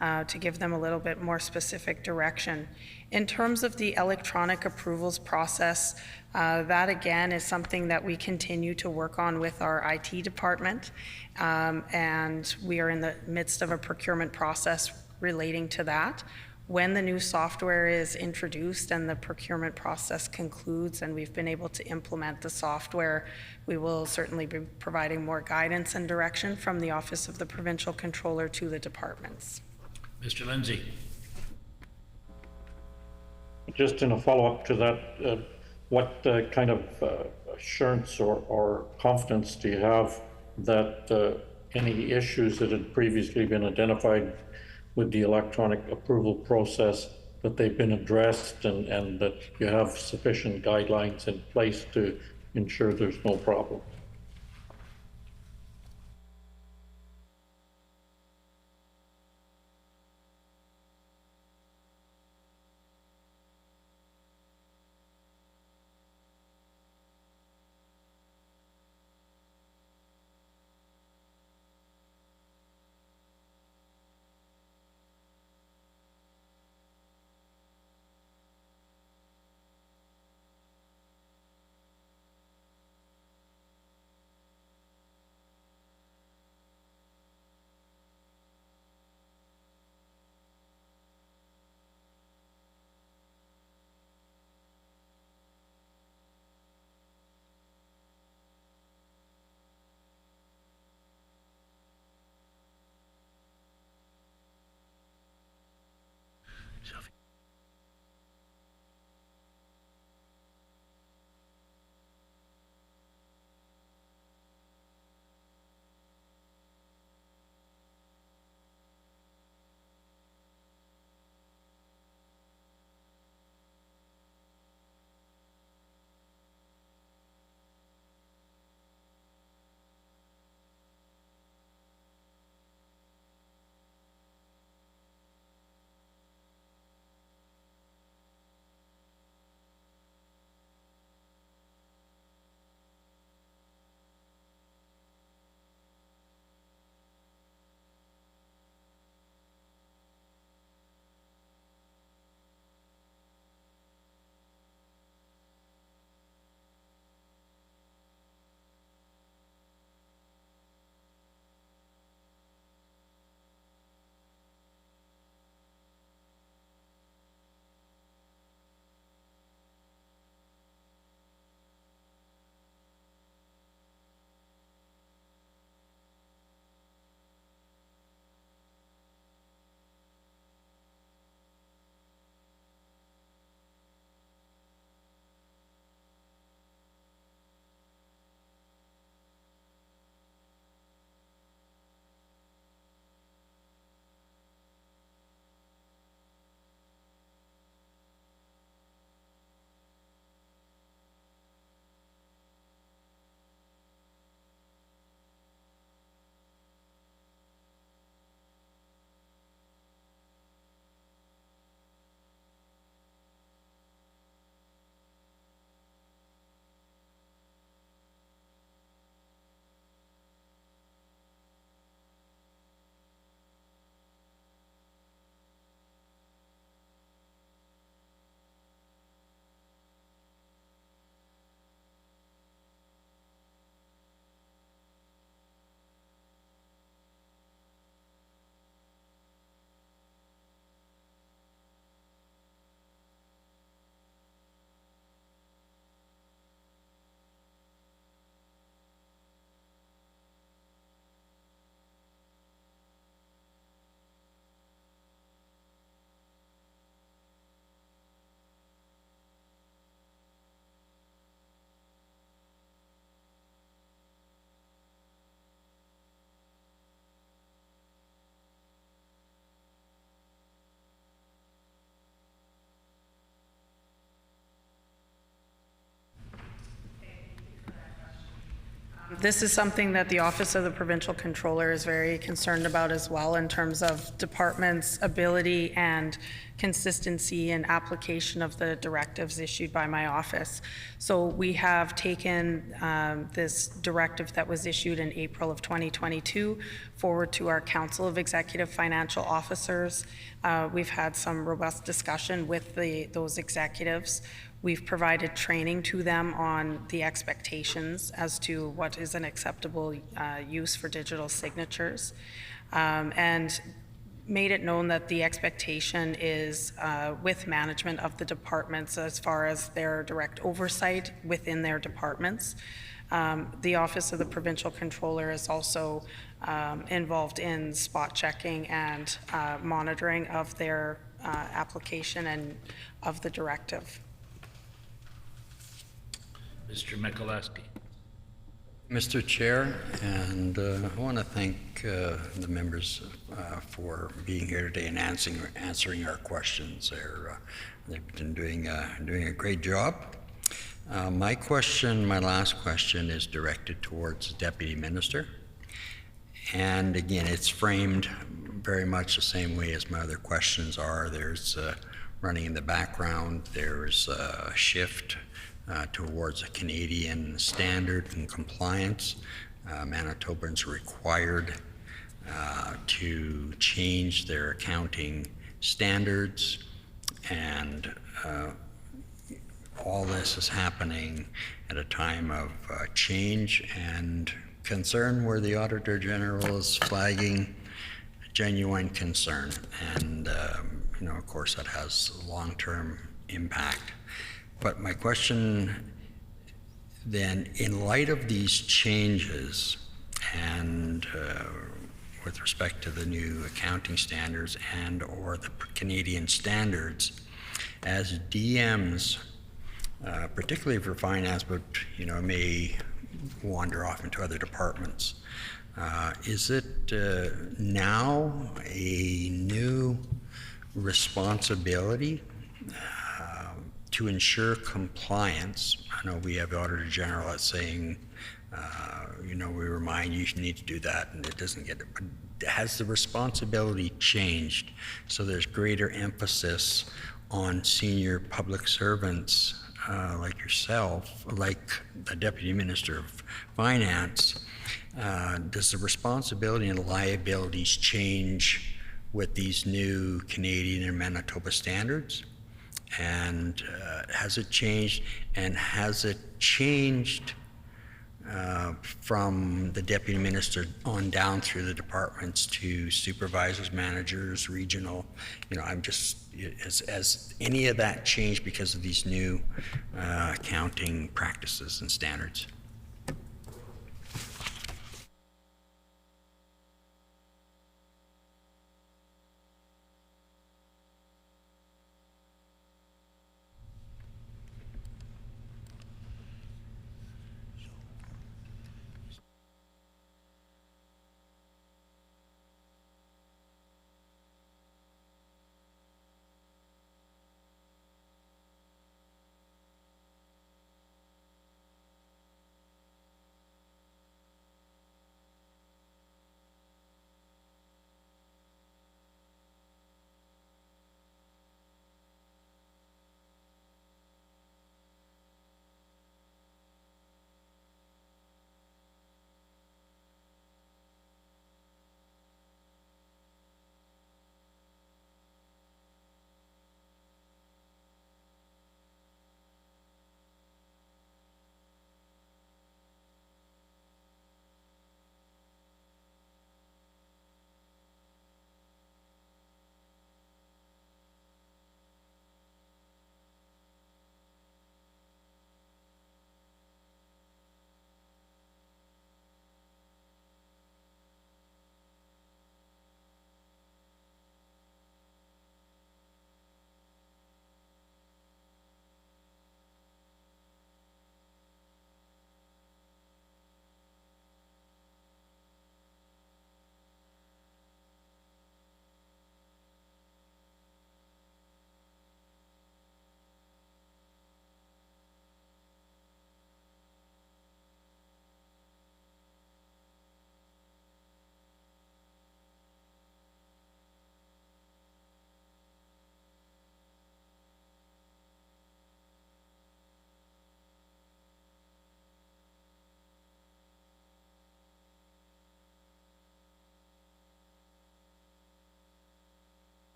J: to give them a little bit more specific direction. In terms of the electronic approvals process, that again is something that we continue to work on with our IT department, and we are in the midst of a procurement process relating to that. When the new software is introduced and the procurement process concludes and we've been able to implement the software, we will certainly be providing more guidance and direction from the Office of the Provincial Controller to the departments.
A: Mr. Lindsay.
H: Just in a follow-up to that, what kind of assurance or confidence do you have that any issues that had previously been identified with the electronic approval process, that they've been addressed and that you have sufficient guidelines in place to ensure there's no problem?
J: This is something that the Office of the Provincial Controller is very concerned about as well, in terms of departments' ability and consistency and application of the directives issued by my office. So we have taken this directive that was issued in April of 2022 forward to our Council of Executive Financial Officers. We've had some robust discussion with those executives. We've provided training to them on the expectations as to what is an acceptable use for digital signatures, and made it known that the expectation is with management of the departments as far as their direct oversight within their departments. The Office of the Provincial Controller is also involved in spot checking and monitoring of their application and of the directive.
A: Mr. Mikulášky.
G: Mr. Chair, and I want to thank the members for being here today and answering our questions. They've been doing a great job. My last question is directed towards the Deputy Minister. And again, it's framed very much the same way as my other questions are. There's running in the background, there's a shift towards a Canadian standard and compliance. Manitobans are required to change their accounting standards, and all this is happening at a time of change and concern, where the Auditor General is flagging genuine concern. And of course, that has long-term impact. But my question then, in light of these changes and with respect to the new accounting standards and or the Canadian standards, as DMs, particularly for finance, but may wander off into other departments, is it now a new responsibility to ensure compliance? I know we have the Auditor General that's saying, we remind you need to do that, and it doesn't get it. But has the responsibility changed so there's greater emphasis on senior public servants like yourself, like the Deputy Minister of Finance? Does the responsibility and liabilities change with these new Canadian and Manitoba standards? And has it changed? And has it changed from the Deputy Minister on down through the departments to supervisors, managers, regional? I'm just, has any of that changed because of these new accounting practices and standards?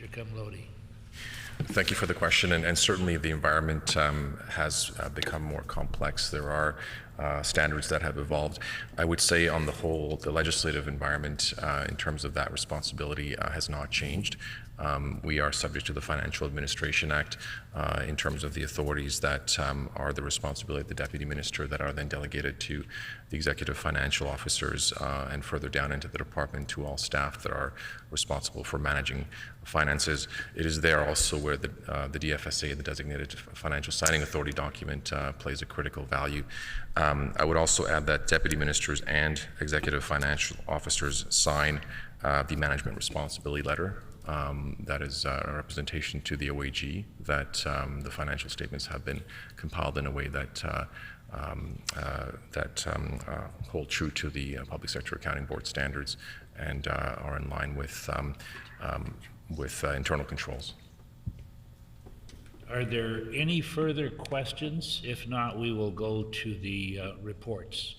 A: Mr. Camlodi.
F: Thank you for the question, and certainly the environment has become more complex. There are standards that have evolved. I would say on the whole, the legislative environment in terms of that responsibility has not changed. We are subject to the Financial Administration Act in terms of the authorities that are the responsibility of the Deputy Minister that are then delegated to the Executive Financial Officers and further down into the department to all staff that are responsible for managing finances. It is there also where the DFSA, the Designated Financial Signing Authority document, plays a critical value. I would also add that Deputy Ministers and Executive Financial Officers sign the Management Responsibility Letter. That is a representation to the OAG that the financial statements have been compiled in a way that hold true to the Public Sector Accounting Board standards and are in line with internal controls.
A: Are there any further questions? If not, we will go to the reports.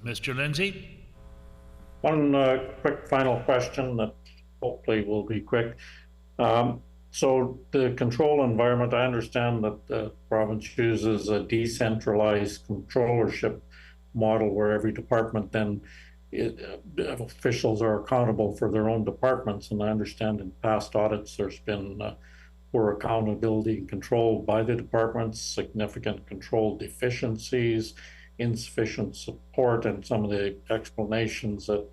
A: Mr. Lindsay?
H: One quick final question that hopefully will be quick. So the control environment, I understand that the province uses a decentralized controllership model where every department then officials are accountable for their own departments. And I understand in past audits there's been poor accountability and control by the departments, significant control deficiencies, insufficient support, and some of the explanations that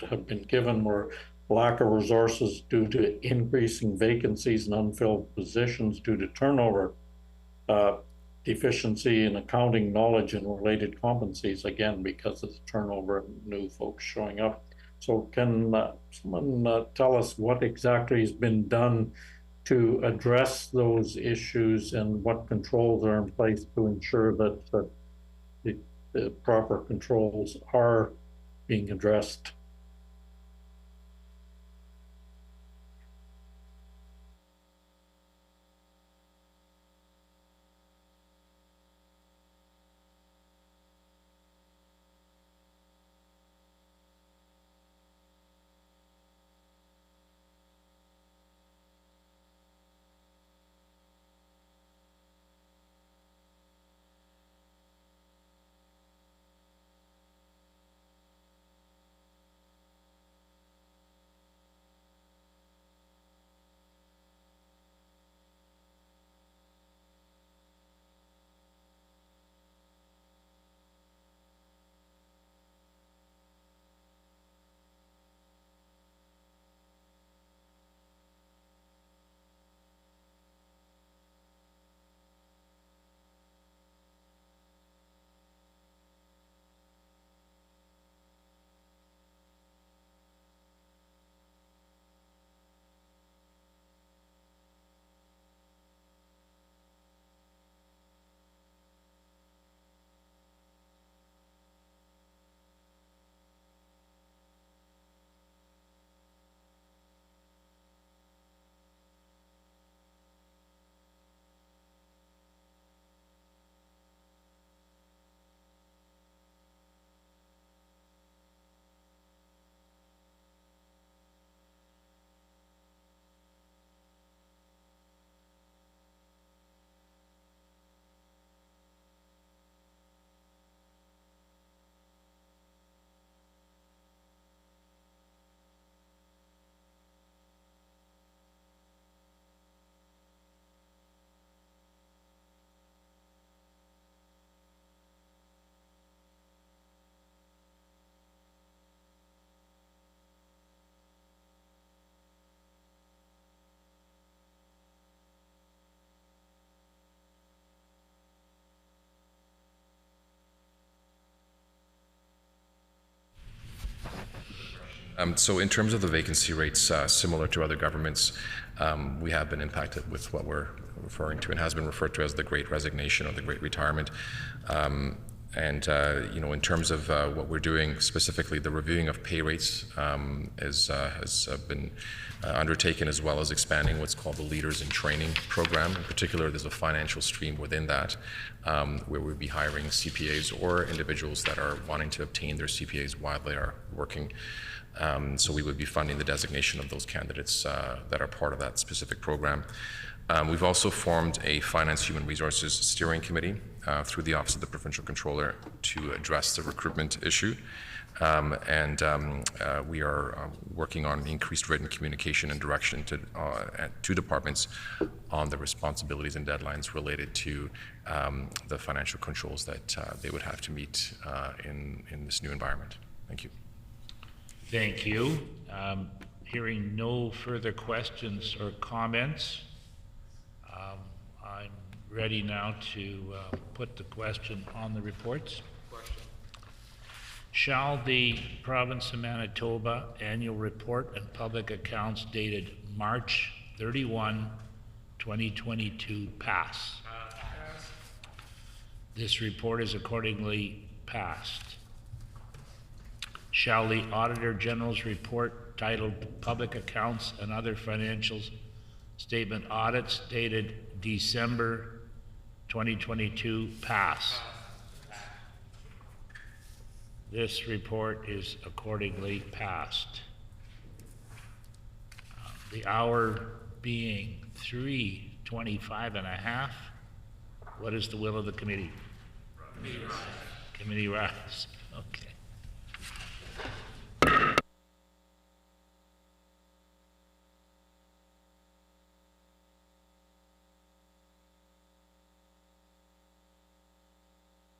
H: have been given were lack of resources due to increasing vacancies and unfilled positions due to turnover, deficiency in accounting knowledge and related competencies, again, because of the turnover and new folks showing up. So can someone tell us what exactly has been done to address those issues and what controls are in place to ensure that the proper controls are being addressed?
F: So in terms of the vacancy rates, similar to other governments, we have been impacted with what we're referring to and has been referred to as the Great Resignation or the Great Retirement. In terms of what we're doing, specifically the reviewing of pay rates has been undertaken, as well as expanding what's called the Leaders in Training program. In particular, there's a financial stream within that where we'll be hiring CPAs or individuals that are wanting to obtain their CPAs while they are working. So we would be funding the designation of those candidates that are part of that specific program. We've also formed a Finance Human Resources Steering Committee through the Office of the Provincial Controller to address the recruitment issue. We are working on increased written communication and direction to departments on the responsibilities and deadlines related to the financial controls that they would have to meet in this new environment. Thank you.
A: Thank you. Hearing no further questions or comments, I'm ready now to put the question on the reports. Shall the Province of Manitoba Annual Report and Public Accounts dated March 31, 2022 pass? This report is accordingly passed. Shall the Auditor General's report titled Public Accounts and Other Financial Statement Audits dated December 2022 pass? This report is accordingly passed. The hour being 3:25 and a half, what is the will of the committee? Committee rise. Okay.